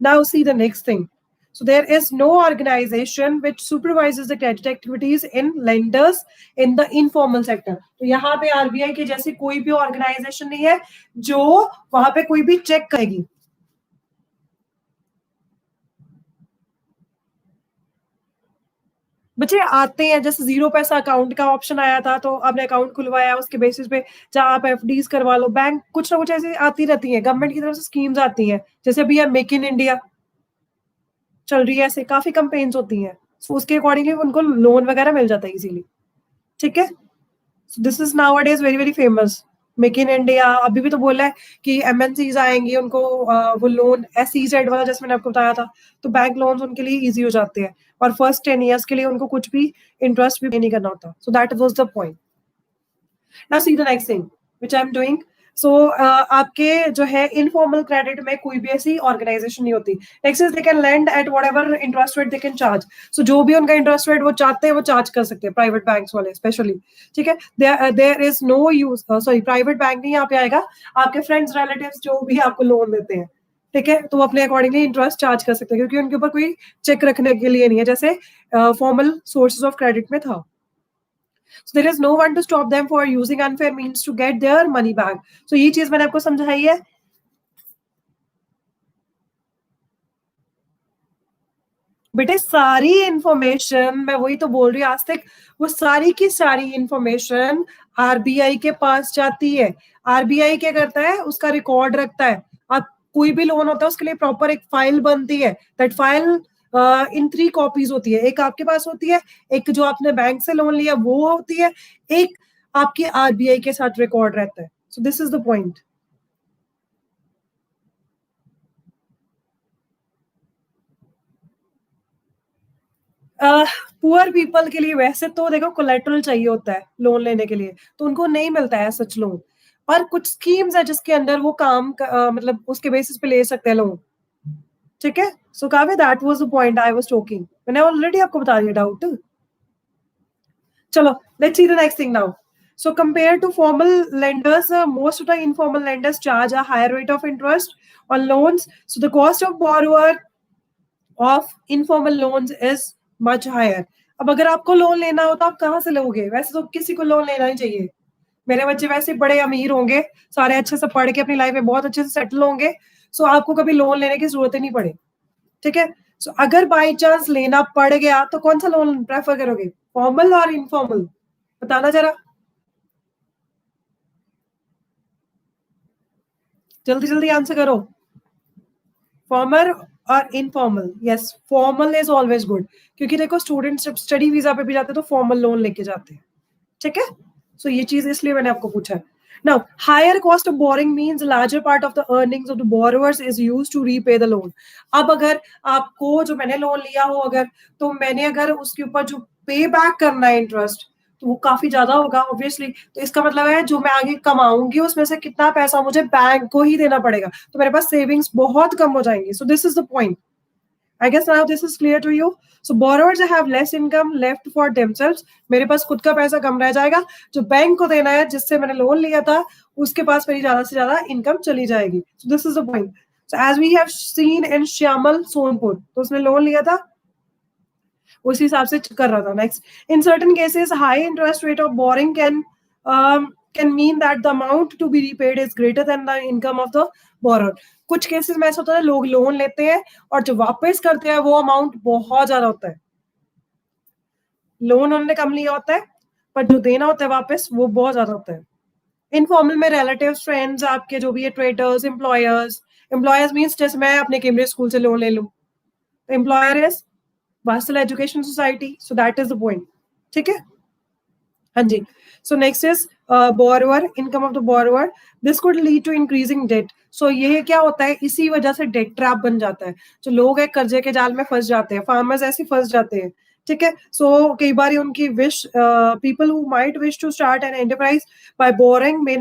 Now see the next thing. So there is no organization which supervises the credit activities in lenders in the informal sector. तो यहाँ पे RBI के जैसी कोई भी ऑर्गेनाइजेशन नहीं है जो वहां पे कोई भी चेक करेगी. बच्चे आते हैं, जैसे 0 पैसा अकाउंट का ऑप्शन आया था तो आपने अकाउंट खुलवाया, उसके बेसिस पे जहाँ आप एफडीज करवा लो. बैंक कुछ ना कुछ ऐसे आती रहती है, गवर्नमेंट की तरफ से स्कीम्स आती हैं, जैसे अभी मेक इन इंडिया चल रही है, ऐसे काफी कैंपेन्स होती हैं. सो उसके अकॉर्डिंगली उनको लोन वगैरह मिल जाता है इजीली. ठीक है. This is now it is very very famous. Make in India, अभी भी तो बोला है कि एमएनसीज आएंगी, उनको वो लोन एसईजेड वाला जैसे मैंने आपको बताया था, तो बैंक लोन्स उनके लिए इजी हो जाते हैं और फर्स्ट 10 ईयर्स के लिए उनको कुछ भी इंटरेस्ट भी पे नहीं करना होता. So that was the point. Now see the next thing which I'm doing. So आपके जो है इनफॉर्मल क्रेडिट में कोई भी ऐसी ऑर्गेनाइजेशन नहीं होती. Next is they can lend at whatever interest rate they can charge. So जो भी उनका इंटरेस्ट रेट वो चाहते हैं वो चार्ज कर सकते हैं, प्राइवेट बैंक्स वाले स्पेशली. ठीक है, there is no use, sorry private bank नहीं यहाँ पे आएगा, आपके फ्रेंड्स रिलेटिव्स जो भी आपको लोन देते हैं, ठीक है, तो वो अपने अकॉर्डिंगली इंटरेस्ट चार्ज कर सकते हैं क्योंकि उनके ऊपर कोई चेक रखने के लिए नहीं है जैसे फॉर्मल सोर्सेज ऑफ क्रेडिट में था. So there is no one to stop them for using unfair means to get their money back. So ये चीज मैंने आपको समझाई है. बेटे सारी इंफॉर्मेशन मैं वही तो बोल रही हूँ, आज तक वो सारी की सारी इंफॉर्मेशन आरबीआई के पास जाती है. आरबीआई क्या करता है, उसका रिकॉर्ड रखता है. आप कोई भी लोन होता है उसके लिए प्रॉपर एक फाइल बनती है. दैट फाइल इन 3 कॉपीज होती है. एक आपके पास होती है, एक जो आपने बैंक से लोन लिया वो होती है, एक आपकी आरबीआई के साथ रिकॉर्ड रहता है. So this is the point. Poor people के लिए वैसे तो देखो कोलेटरल चाहिए होता है लोन लेने के लिए, तो उनको नहीं मिलता है सच लोन. पर कुछ स्कीम्स है जिसके अंदर वो मतलब उसके बेसिस पे ले सकते हैं लोन. ठीक है, सो काव्य that was the point I was talking. मैंने ऑलरेडी आपको बता दिया डाउट. चलो let's see the next thing now. So compared to formal lenders, most of the informal lenders charge a higher rate of interest on loans. So the cost of borrower of informal loans is much higher. अब अगर आपको loan लेना हो तो आप कहाँ से लोगे? वैसे तो किसी को लोन लेना ही चाहिए. मेरे बच्चे वैसे बड़े अमीर होंगे, सारे अच्छे से पढ़ के अपनी लाइफ में बहुत अच्छे से सेटल होंगे, सो आपको कभी लोन लेने की जरूरत ही नहीं पड़े. ठीक है, सो अगर बाई चांस लेना पड़ गया तो कौन सा लोन प्रेफर करोगे, फॉर्मल और इनफॉर्मल? बताना जरा, जल्दी जल्दी आंसर करो. फॉर्मल और informal? Yes, formal is always good क्योंकि देखो स्टूडेंट्स जब स्टडी वीजा पे भी जाते हैं तो फॉर्मल लोन लेके जाते हैं. ठीक है, सो ये चीज इसलिए मैंने आपको पूछा. Now, higher cost of borrowing means larger part of the earnings of the borrowers is used to repay the loan. अब अगर आपको जो मैंने लोन लिया हो अगर, तो मैंने अगर उसके ऊपर जो पे बैक करना है इंटरेस्ट, तो वो काफी ज्यादा होगा ऑब्वियसली. तो इसका मतलब है जो मैं आगे कमाऊंगी उसमें से कितना पैसा मुझे बैंक को ही देना पड़ेगा, तो मेरे पास सेविंग्स बहुत कम हो जाएंगी. सो this is the point. I guess now this is clear to you. So borrowers have less income left for themselves. मेरे पास खुद का पैसा कम रह जाएगा, जो बैंक को देना है जिससे मैंने लोन लिया था उसके पास मेरी ज्यादा से ज्यादा इनकम चली जाएगी. So this is the point. So as we have seen in Shyamal Sonpur, तो उसने लोन लिया था उसी हिसाब से कर रहा था. Next, in certain cases high interest rate of boring can mean that the amount to be repaid is greater than the income of the borrower. कुछ केसेस में ऐसा होता है लोग लोन लेते हैं और जो वापस करते हैं वो अमाउंट बहुत ज्यादा होता है. लोन उन्होंने कम लिया होता है पर जो देना होता है वापस वो बहुत ज्यादा होता है. इनफॉर्मल में रिलेटिव्स, फ्रेंड्स, आपके जो भी है ट्रेडर्स, एम्प्लॉयर्स मीन्स जैसे मैं अपने कैम्ब्रिज स्कूल से लोन ले लूं, तो employer is Vastal education society. So that is the point. ठीक है, हाँ जी. So next is borrower, income of the borrower. This could lead to increasing debt. So ये क्या होता है, इसी वजह से डेट ट्रैप बन जाता है. जो लोग है कर्जे के जाल में फंस जाते हैं, फार्मर्स ऐसे फंस जाते हैं. ठीक है, सो कई बार उनकी wish, people who might wish to start an enterprise by borrowing may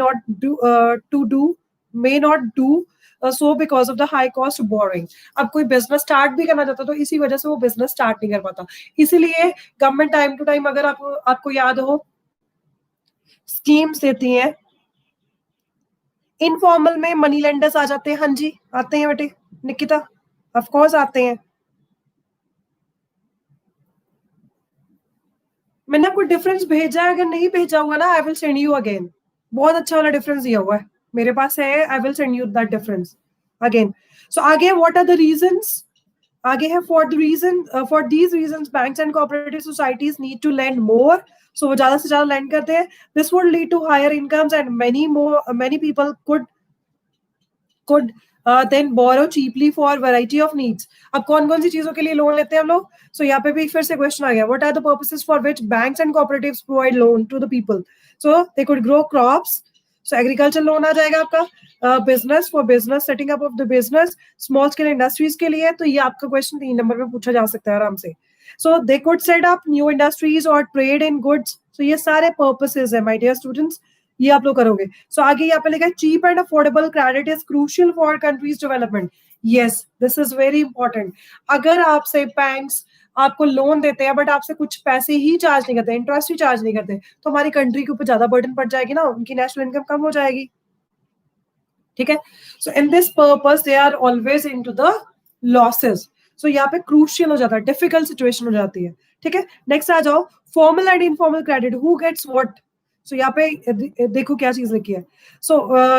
not do so because of the high cost borrowing. अब कोई बिजनेस स्टार्ट भी करना चाहता तो इसी वजह से वो बिजनेस स्टार्ट नहीं कर पाता. इसीलिए गवर्नमेंट टाइम टू टाइम, अगर आपको याद हो, स्कीम्स देती हैं. इनफॉर्मल में मनी लेंडर्स आ जाते हैं. हाँ जी, आते हैं बेटे निकिता, ऑफ कोर्स आते हैं. मैंने आपको डिफरेंस भेजा है, अगर नहीं भेजा हुआ ना आई विल सेंड यू अगेन. बहुत अच्छा वाला डिफरेंस दिया हुआ है मेरे पास है, I will send you that difference again. So आगे व्हाट आर द रीजंस, आगे है for these reasons banks and cooperative societies need to lend more. So वो ज्यादा से ज्यादा लैंड करते हैं. This would lead to higher incomes and many people could then borrow cheaply for variety of needs. अब कौन कौन सी चीजों के लिए लोन लेते हैं हम लोग? सो यहाँ पे भी फिर से क्वेश्चन आ गया, what are the purposes for which banks and cooperatives provide loan to the people? So they could grow crops, so agriculture loan आ जाएगा आपका, business for business, setting up of the business, small scale industries के लिए, तो ये आपका question 3 number पे पूछा जा सकता है आराम से। So they could set up new industries और ट्रेड इन गुड्स, सो ये सारे पर्पसेस है माय डियर स्टूडेंट्स, ये आप लोग करोगे। सो आगे यहाँ पे लिखा है cheap and affordable credit is crucial for country's development. Yes, this is very important. अगर आपसे बैंक्स आपको लोन देते हैं बट आपसे कुछ पैसे ही चार्ज नहीं करते, इंटरेस्ट ही चार्ज नहीं करते, तो हमारी कंट्री के ऊपर ज्यादा बर्डन पड़ जाएगी ना, उनकी नेशनल इनकम कम हो जाएगी। ठीक है, so in this purpose they are always into the losses. So यहाँ पे क्रूशियल हो जाता है, डिफिकल्ट सिचुएशन हो जाती है। ठीक है, नेक्स्ट आ जाओ, formal and informal credit, who gets what. So यहाँ पे देखो क्या चीज लिखी है। सो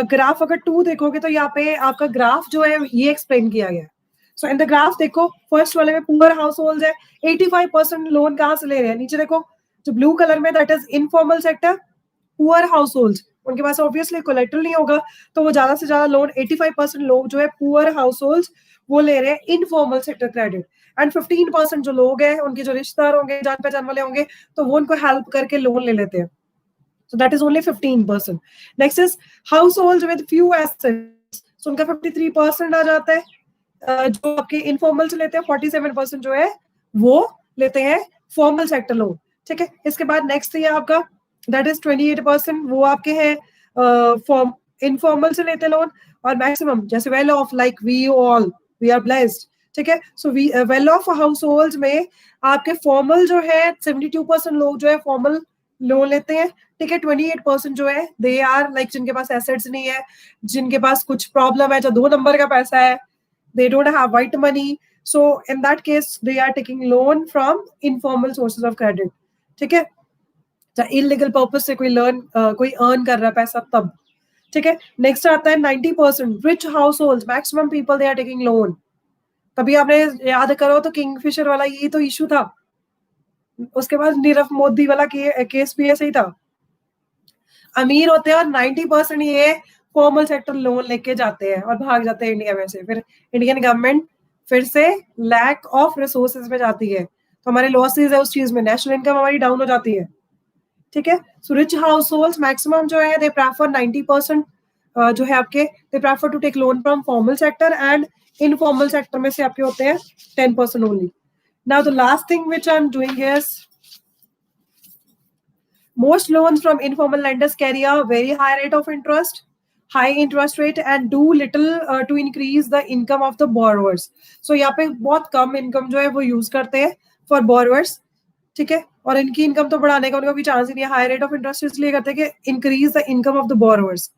ग्राफ अगर 2 देखोगे तो यहाँ पे आपका ग्राफ जो है ये एक्सप्लेन किया गया है। सो इन द ग्राफ देखो, फर्स्ट वाले में पुअर हाउस होल्ड है, 85% लोन कहाँ से ले रहे हैं, नीचे देखो जो ब्लू कलर में that is informal sector, poor house hold, उनके पास ऑब्वियसली कोलेटरल नहीं होगा, तो वो ज्यादा से ज्यादा लोन 85% लोग जो है पुअर हाउस होल्ड वो ले रहे हैं इनफॉर्मल सेक्टर क्रेडिट, एंड 15% जो लोग हैं उनके जो रिश्तेदार होंगे, जान पहचान वाले होंगे, तो वो उनको हेल्प करके लोन ले लेते हैं। So that is only 15%. Next is households with few assets. So उनका 53% आ जाता है। जो आपके इनफॉर्मल से लेते हैं 47% जो है वो लेते हैं फॉर्मल सेक्टर लोन। ठीक है, इसके बाद नेक्स्ट है आपका दैट इज 28%, वो आपके हैं फॉर्म इनफॉर्मल से लेते लोन, और मैक्सिमम जैसे well off like we all we are blessed. ठीक है, so we well off household में आपके फॉर्मल जो है 72% लोग जो है फॉर्मल लोन लेते हैं। ठीक है, 28% जो है दे आर लाइक जिनके पास एसेट्स नहीं है, जिनके पास कुछ प्रॉब्लम है, जो 2 नंबर का पैसा है, they don't have white money, so in that case they are taking loan from informal sources of credit. ठीक है, इलीगल पर्पस से कोई अर्न कर रहा है पैसा तब। ठीक है, नेक्स्ट आता है 90% rich household, maximum people they are taking loan. तभी आपने याद करो तो किंगफिशर वाला ये तो इशू था, उसके बाद नीरव मोदी वाला केस भी ऐसे ही था। अमीर होते हैं और 90% ये फॉर्मल सेक्टर लोन लेके जाते हैं और भाग जाते हैं इंडिया में से, फिर इंडियन गवर्नमेंट फिर से लैक ऑफ रिसोर्सेज में जाती है, तो हमारे लॉसेज है उस चीज में, नेशनल इनकम हमारी डाउन हो जाती है। ठीक है, so rich household maximum जो है दे प्रेफर 90% जो है आपके they prefer to take loan from formal sector, and informal sector में से आपके होते हैं 10% only. Now the last thing which I am doing is most loans from informal lenders carry a very high rate of high interest rate, and do little to increase the income of the borrowers. So यहाँ पे बहुत कम income जो है वो use करते हैं for borrowers। ठीक है, और इनकी इनकम तो बढ़ाने का उनका कोई चांस ही नहीं है, हाई रेट ऑफ इंटरेस्ट इसलिए करते हैं कि increase the income of the borrowers.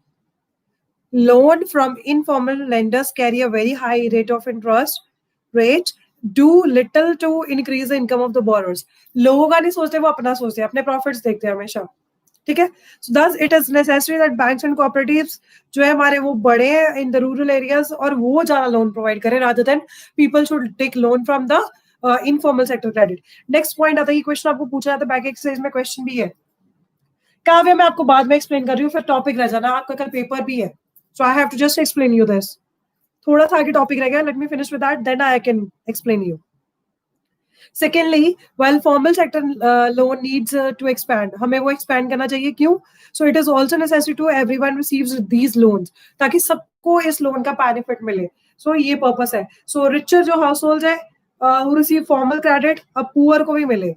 Loan from informal lenders carry a very high rate of interest rate, do little to increase the income of the borrowers. लोगों का नहीं सोचते, वो अपना सोचते हैं, अपने प्रॉफिट्स देखते हैं हमेशा। ठीक है, so thus it is necessary that banks and cooperatives जो है हमारे वो बड़े हैं इन द रूरल एरियाज, और वो ज्यादा लोन प्रोवाइड करें rather than people should take loan from the informal sector credit. Next point आता है, क्वेश्चन आपको पूछा जाता है, बैक एक्सरसाइज में क्वेश्चन भी है। काव्य मैं आपको बाद में एक्सप्लेन कर रही हूँ, फिर टॉपिक रह जाना, आपका कल पेपर भी है, so I have to just explain you this. थोड़ा सा आगे टॉपिक रह गया, let me finish with that, then I can explain you. Secondly, while formal sector loan needs to expand, हमें वो expand करना चाहिए, क्यों? So it is also necessary to everyone receives these loans, ताकि सबको इस लोन का बेनिफिट मिले। So ये पर्पस है। So richer जो households है who receive formal credit, अब पुअर को भी मिले।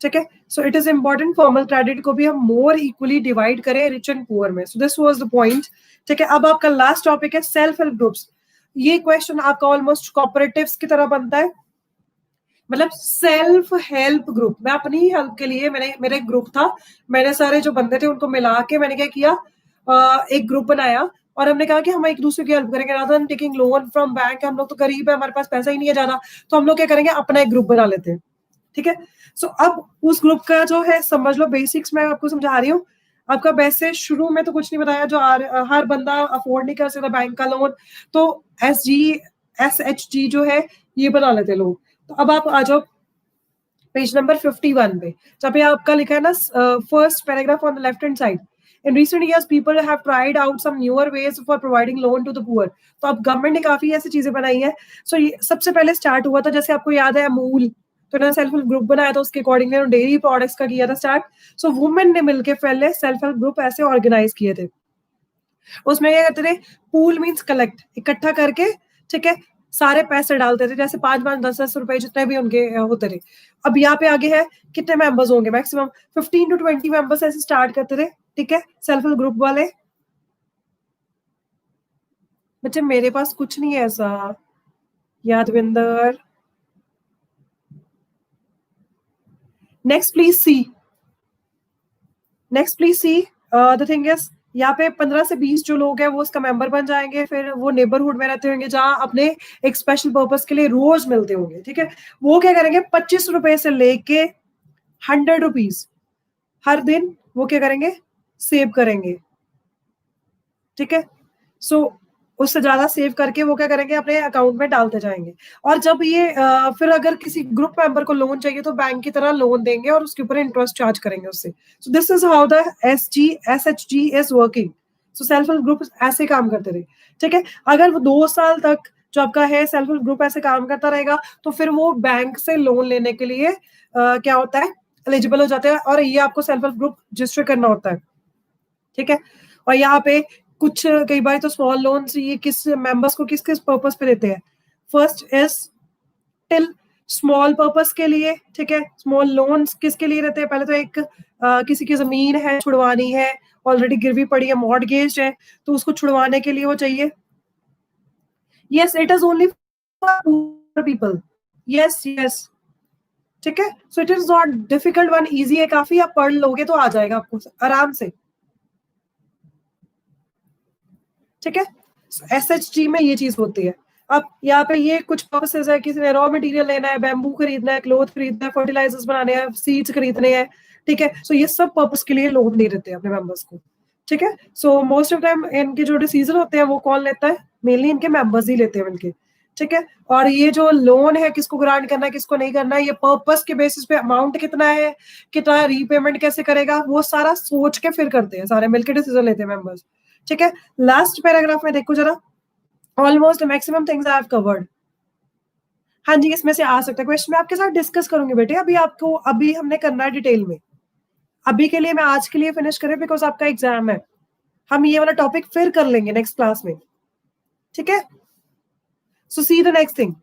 ठीक है, so it is important formal credit को भी हम मोर इक्वली डिवाइड करें रिच एंड पुअर में। सो दिस वाज द पॉइंट। ठीक है, अब आपका लास्ट टॉपिक है सेल्फ हेल्प ग्रुप्स। ये क्वेश्चन आपका ऑलमोस्ट कोऑपरेटिव्स की तरह बनता है, मतलब सेल्फ हेल्प ग्रुप। मैं अपनी ही हेल्प के लिए मेरा एक ग्रुप था, मैंने सारे जो बंदे थे उनको मिला के मैंने क्या किया, एक ग्रुप बनाया, और हमने कहा कि हम एक दूसरे की हेल्प करेंगे, rather than taking loan from bank. हम लोग तो गरीब है, हमारे पास पैसा ही नहीं है ज्यादा, तो हम लोग क्या करेंगे, अपना एक ग्रुप बना लेते हैं। ठीक है, सो अब उस ग्रुप का जो है समझ लो बेसिक्स मैं आपको समझा रही हूँ। आपका वैसे शुरू में तो कुछ नहीं बताया, जो हर बंदा अफोर्ड नहीं कर सकता बैंक का लोन, तो SHG जो है ये बना लेते लोग। तो अब आप आ जाओ पेज नंबर 51 पे, जहाँ पे आपका लिखा है ना first paragraph on the left hand side, in recent years people have tried out some newer ways for providing loan to the poor. तो अब गवर्नमेंट ने काफी ऐसी चीजें बनाई है। सो सबसे पहले स्टार्ट हुआ था, जैसे आपको याद है अमूल, तो ना सेल्फ हेल्प ग्रुप बनाया था, उसके अकॉर्डिंग ने डेयरी प्रोडक्ट्स का किया था स्टार्ट। सो वुमेन ने मिलकर पहले सेल्फ हेल्प ग्रुप ऐसे ऑर्गेनाइज किए थे। उसमें क्या करते थे, पूल मीन्स कलेक्ट, इकट्ठा करके, ठीक है, सारे पैसे डालते थे, जैसे 5-5, 10-10 रुपए जितने भी उनके होते थे। अब यहाँ पे आगे है कितने मेंबर्स होंगे, मैक्सिमम 15 to 20 मेंबर्स ऐसे स्टार्ट करते थे, ठीक है, सेल्फ हेल्प ग्रुप वाले। बच्चे मेरे पास कुछ नहीं है ऐसा, Yadvinder. Next please see, next please see, the thing is यहाँ पे 15 से 20 जो लोग हैं वो उसका मेंबर बन जाएंगे, फिर वो नेबरहुड में रहते होंगे जहाँ अपने एक स्पेशल पर्पस के लिए रोज मिलते होंगे, ठीक है। वो क्या करेंगे, 25 रुपए से लेके 100 रुपीज हर दिन वो क्या करेंगे, सेव करेंगे, ठीक है। सो उससे ज्यादा सेव करके वो क्या करेंगे, अपने अकाउंट में डालते जाएंगे। और जब ये फिर अगर किसी ग्रुप मेंबर को लोन चाहिए तो बैंक की तरह लोन देंगे और उसके ऊपर इंटरेस्ट चार्ज करेंगे उससे। सो this is how the SHG is working. So self help group ऐसे काम करते रहे, ठीक है। अगर वो 2 साल तक जो आपका है सेल्फ हेल्प ग्रुप ऐसे काम करता रहेगा तो फिर वो बैंक से लोन लेने के लिए क्या होता है, एलिजिबल हो जाते हैं, और ये आपको सेल्फ हेल्प ग्रुप रजिस्टर करना होता है, ठीक है। और यहाँ पे कुछ कई बार तो स्मॉल लोन्स ये किस मेंबर्स को किस किस पर्पस पे देते हैं, first is till small purpose के लिए, ठीक है। स्मॉल लोन्स किसके लिए रहते हैं, पहले तो एक किसी की जमीन है छुड़वानी है, ऑलरेडी गिरवी पड़ी है, मॉर्गेज है, तो उसको छुड़वाने के लिए वो चाहिए। Yes, it is only for people, yes yes, ठीक है। So it is not difficult one, easy है काफी, आप पढ़ लोगे तो आ जाएगा आपको आराम से, ठीक है। SHG में ये चीज होती है। अब यहाँ पे ये कुछ पर्पसेस है, किसी ने रॉ मटेरियल लेना है, बैम्बू खरीदना है, क्लोथ खरीदना है, फर्टिलाइजर्स बनाने हैं, सीड्स खरीदने हैं, ठीक है। सो ये सब पर्पस के लिए लोन दे देते हैं अपने मेंबर्स को, ठीक है। सो मोस्ट ऑफ टाइम इनके जो डिसीजन होते हैं वो कौन लेता है, मेनली इनके मेंबर्स ही लेते हैं इनके, ठीक है। और ये जो लोन है किसको ग्रांट करना है किसको नहीं करना है, ये पर्पस के बेसिस पे अमाउंट कितना है, कितना रीपेमेंट कैसे करेगा, वो सारा सोच के फिर करते हैं, सारे मिलकर डिसीजन लेते हैं मेंबर्स, ठीक है। लास्ट पैराग्राफ में देखो जरा, almost maximum things I have covered. हाँ जी, इसमें से आ सकता है क्वेश्चन, मैं आपके साथ डिस्कस करूंगी बेटे, अभी हमने करना है डिटेल में, अभी के लिए मैं आज के लिए फिनिश करें बिकॉज आपका एग्जाम है, हम ये वाला टॉपिक फिर कर लेंगे नेक्स्ट क्लास में, ठीक है। So see the next thing,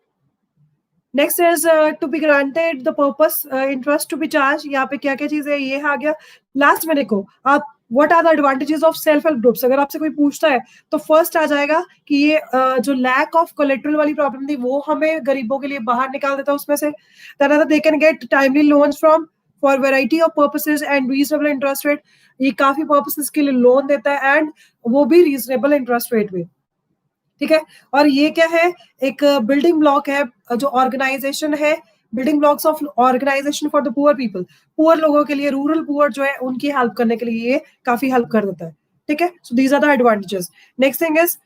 next is to be granted the purpose interest to be charge, यहाँ पे क्या क्या चीज है ये आ गया। लास्ट में देखो आप, what are the advantages of self help groups, अगर आपसे कोई पूछता है तो फर्स्ट आ जाएगा कि ये जो लैक ऑफ कोलेटरल वाली प्रॉब्लम थी वो हमें गरीबों के लिए बाहर निकाल देता है उसमें से। They can get timely loans from for variety of purposes and reasonable interest rate, ये काफी पर्पसेस के लिए लोन देता है एंड वो भी रीजनेबल इंटरेस्ट रेट में, ठीक है। और ये क्या है, एक बिल्डिंग ब्लॉक है, जो ऑर्गेनाइजेशन है, building blocks of organisation for the poor people, poor लोगों के लिए, रूरल पुअर जो है उनकी हेल्प करने के लिए ये काफी हेल्प कर देता है, ठीक है। So these are the advantages. Next thing is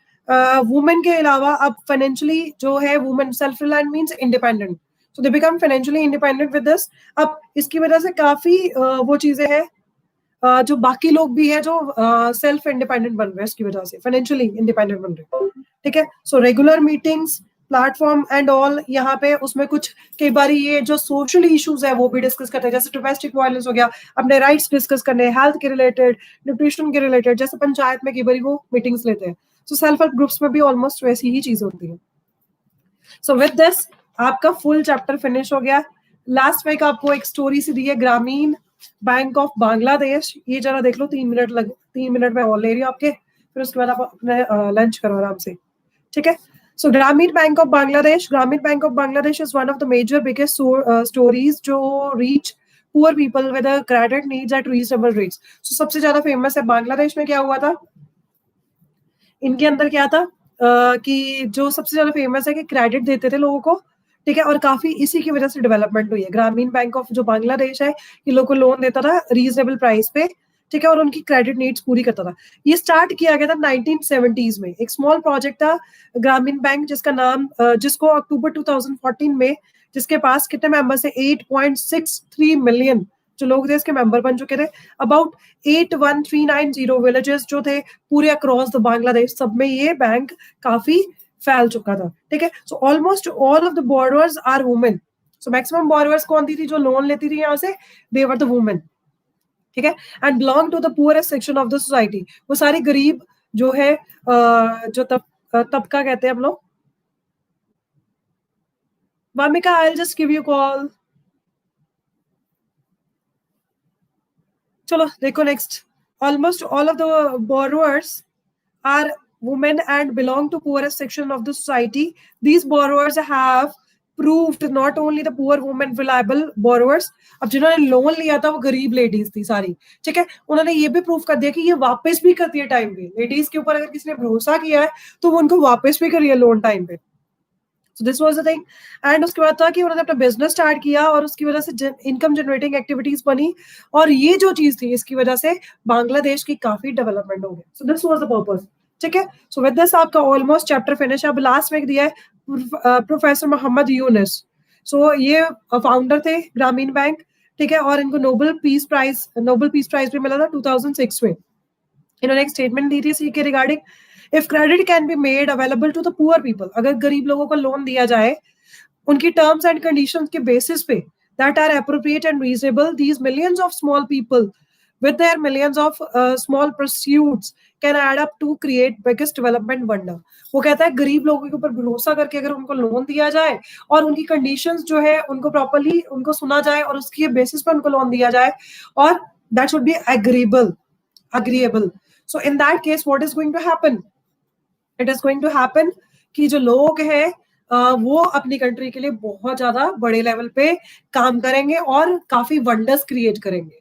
women के अलावा अब फाइनेंशियली जो है women self reliant means independent, so they become financially independent with this. अब इसकी वजह से काफी वो चीजें हैं जो बाकी लोग भी है जो सेल्फ इंडिपेंडेंट बन रहे हैं इसकी वजह से, फाइनेंशियली इंडिपेंडेंट बन रहे हैं, ठीक है। So regular meetings, platform and all, यहाँ पे उसमें कुछ कई बार ये जो सोशल इश्यूज है वो भी डिस्कस करते हैं, जैसे डोमेस्टिक वायलेंस हो गया, अपने राइट्स डिस्कस करने, हेल्थ के रिलेटेड, न्यूट्रिशन के रिलेटेड, जैसे पंचायत में कई बार वो मीटिंग्स लेते हैं। सो सेल्फ हेल्प ग्रुप्स में भी ऑलमोस्ट वैसी ही चीज होती है। सो विद दिस आपका फुल चैप्टर फिनिश हो गया। लास्ट वीक आपको एक स्टोरी सी दी है, ग्रामीण बैंक ऑफ बांग्लादेश, ये जरा देख लो, 3 मिनट में और ले रही हूँ आपके, फिर उसके बाद आप अपने लंच करो आराम से, ठीक है। सो ग्रामीण bank of Bangladesh, Grameen bank of Bangladesh is one of the major biggest stories जो reach poor people with credit needs at reasonable rates. So सबसे ज्यादा फेमस है बांग्लादेश में, क्या हुआ था इनके अंदर, क्या था कि जो सबसे ज्यादा फेमस है कि क्रेडिट देते थे लोगों को, ठीक है, और काफी इसी की वजह से डेवलपमेंट हुई है। ग्रामीण बैंक ऑफ जो बांग्लादेश है ये लोगों को लोन देता था रीजनेबल प्राइस पे, ठीक है, और उनकी क्रेडिट नीड्स पूरी करता था। ये स्टार्ट किया गया था 1970s में, एक स्मॉल प्रोजेक्ट था ग्रामीण बैंक, जिसका नाम जिसको अक्टूबर 2014 में, जिसके पास कितने मेंबर्स है, 8.63 मिलियन जो लोग थे इसके मेंबर बन चुके थे। अबाउट 81390 विलेजेस जो थे पूरे अक्रॉस द बांग्लादेश, सब में ये बैंक काफी फैल चुका था, ठीक है। So almost all of the borrowers are women, so maximum borrowers कौन थी जो लोन लेती थी यहाँ से, दे वर द वुमेन, ठीक है, and belong to the poorest section of the society, वो सारी गरीब जो है जो तबका कहते हैं हम लोग. Vamika, I'll just give you call. चलो देखो next. Almost all of the borrowers are women and belong to poorest section of the society. These borrowers have proved not only the poor women reliable borrowers. अब जिन्होंने loan लिया था वो गरीब ladies थी सारी, ठीक है. उन्होंने ये भी प्रूव कर दिया कि ये वापस भी करती है टाइम पे. लेडीज के ऊपर अगर किसी ने भरोसा किया है तो वो उनको वापस भी करिए लोन टाइम पे. So this was the thing. And उसके बाद था कि उन्होंने अपना बिजनेस स्टार्ट किया और उसकी वजह से इनकम जनरेटिंग एक्टिविटीज बनी, और ये जो चीज थी इसकी वजह से बांग्लादेश की काफी डेवलपमेंट हो गई. सो दिस वाज द पर्पस, ठीक है. सो विद दिस आपका ऑलमोस्ट चैप्टर फिनिश. अब लास्ट में दिया है प्रोफेसर मोहम्मद यूनुस. सो ये फाउंडर थे ग्रामीण बैंक, ठीक है, और इनको नोबेल पीस प्राइज भी मिला था 2006 में. इन्होंने एक स्टेटमेंट दी थी इसी के regarding. If credit can be made available to the poor people, अगर गरीब लोगों को लोन दिया जाए उनकी टर्म्स एंड कंडीशंस के बेसिस पे that are appropriate and reasonable, these millions of small people with their millions of small pursuits can add up to create biggest development wonder. वो कहता है गरीब लोगों के ऊपर भरोसा करके अगर उनको लोन दिया जाए और उनकी कंडीशंस जो है उनको प्रॉपर्ली उनको सुना जाए और उसके बेसिस पर उनको लोन दिया जाए, और that should be agreeable. So in that case what is going to happen? It is going to happen कि जो लोग हैं वो अपनी कंट्री के लिए बहुत ज्यादा बड़े लेवल पे काम करेंगे और काफी वंडर्स क्रिएट करेंगे.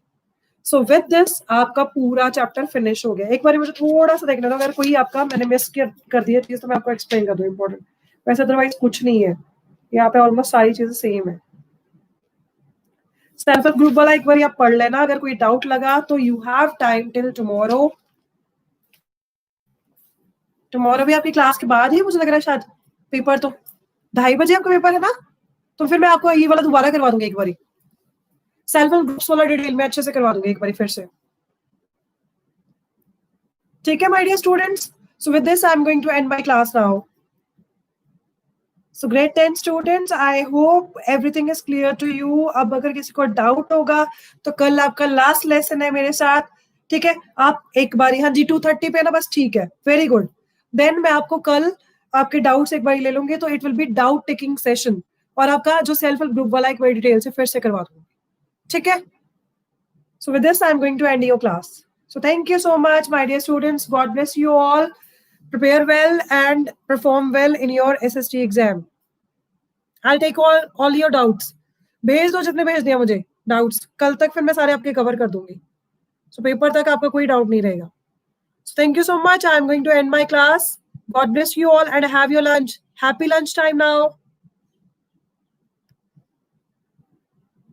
सो विद दिस आपका पूरा चैप्टर फिनिश हो गया. एक बार मुझे थोड़ा सा देखना था, अगर कोई आपका मैंने मिस कर दिया चीज तो मैं आपको एक्सप्लेन कर दूं इंपॉर्टेंट. वैसे अदरवाइज कुछ नहीं है, यहाँ पे ऑलमोस्ट सारी चीजें सेम है. सेल्फ हेल्प ग्रुप वाला एक बार आप पढ़ लेना. अगर कोई डाउट लगा तो you have time till tomorrow. Tomorrow भी आपकी क्लास के बाद ही मुझे लग रहा है शायद पेपर, तो 2:30 बजे आपका पेपर है ना, तो फिर मैं आपको ये वाला दोबारा करवा दूंगी एक बारी. सेल्फ हेल्प ग्रुप्स वाला डिटेल में अच्छे से करवा दूंगी एक बारी फिर से. ठीक है my dear students. So with this I am going to end my class now. So grade 10 students, I hope everything is clear to you. अब अगर किसी को डाउट होगा तो कल आपका लास्ट लेसन है मेरे साथ, ठीक है. आप एक बारी, हाँ जी 2:30 पे ना, बस ठीक है, वेरी गुड. देन मैं आपको कल आपके डाउट्स एक बारी ले लूंगी, तो it will be doubt taking session, और आपका जो सेल्फ हेल्प ग्रुप वाला एक बारी डिटेल से फिर से करवा दूंगी, ठीक है. So with this, I'm going to end your class. So thank you so much, my dear students. God bless you all. Prepare well and perform well in your SST exam. I'll take all your doubts. भेज दो जितने भेज दिया मुझे doubts. कल तक फिर मैं सारे आपके cover कर दूंगी. So paper तक आपका कोई doubt नहीं रहेगा. So thank you so much. I'm going to end my class. God bless you all and have your lunch. Happy lunch time now.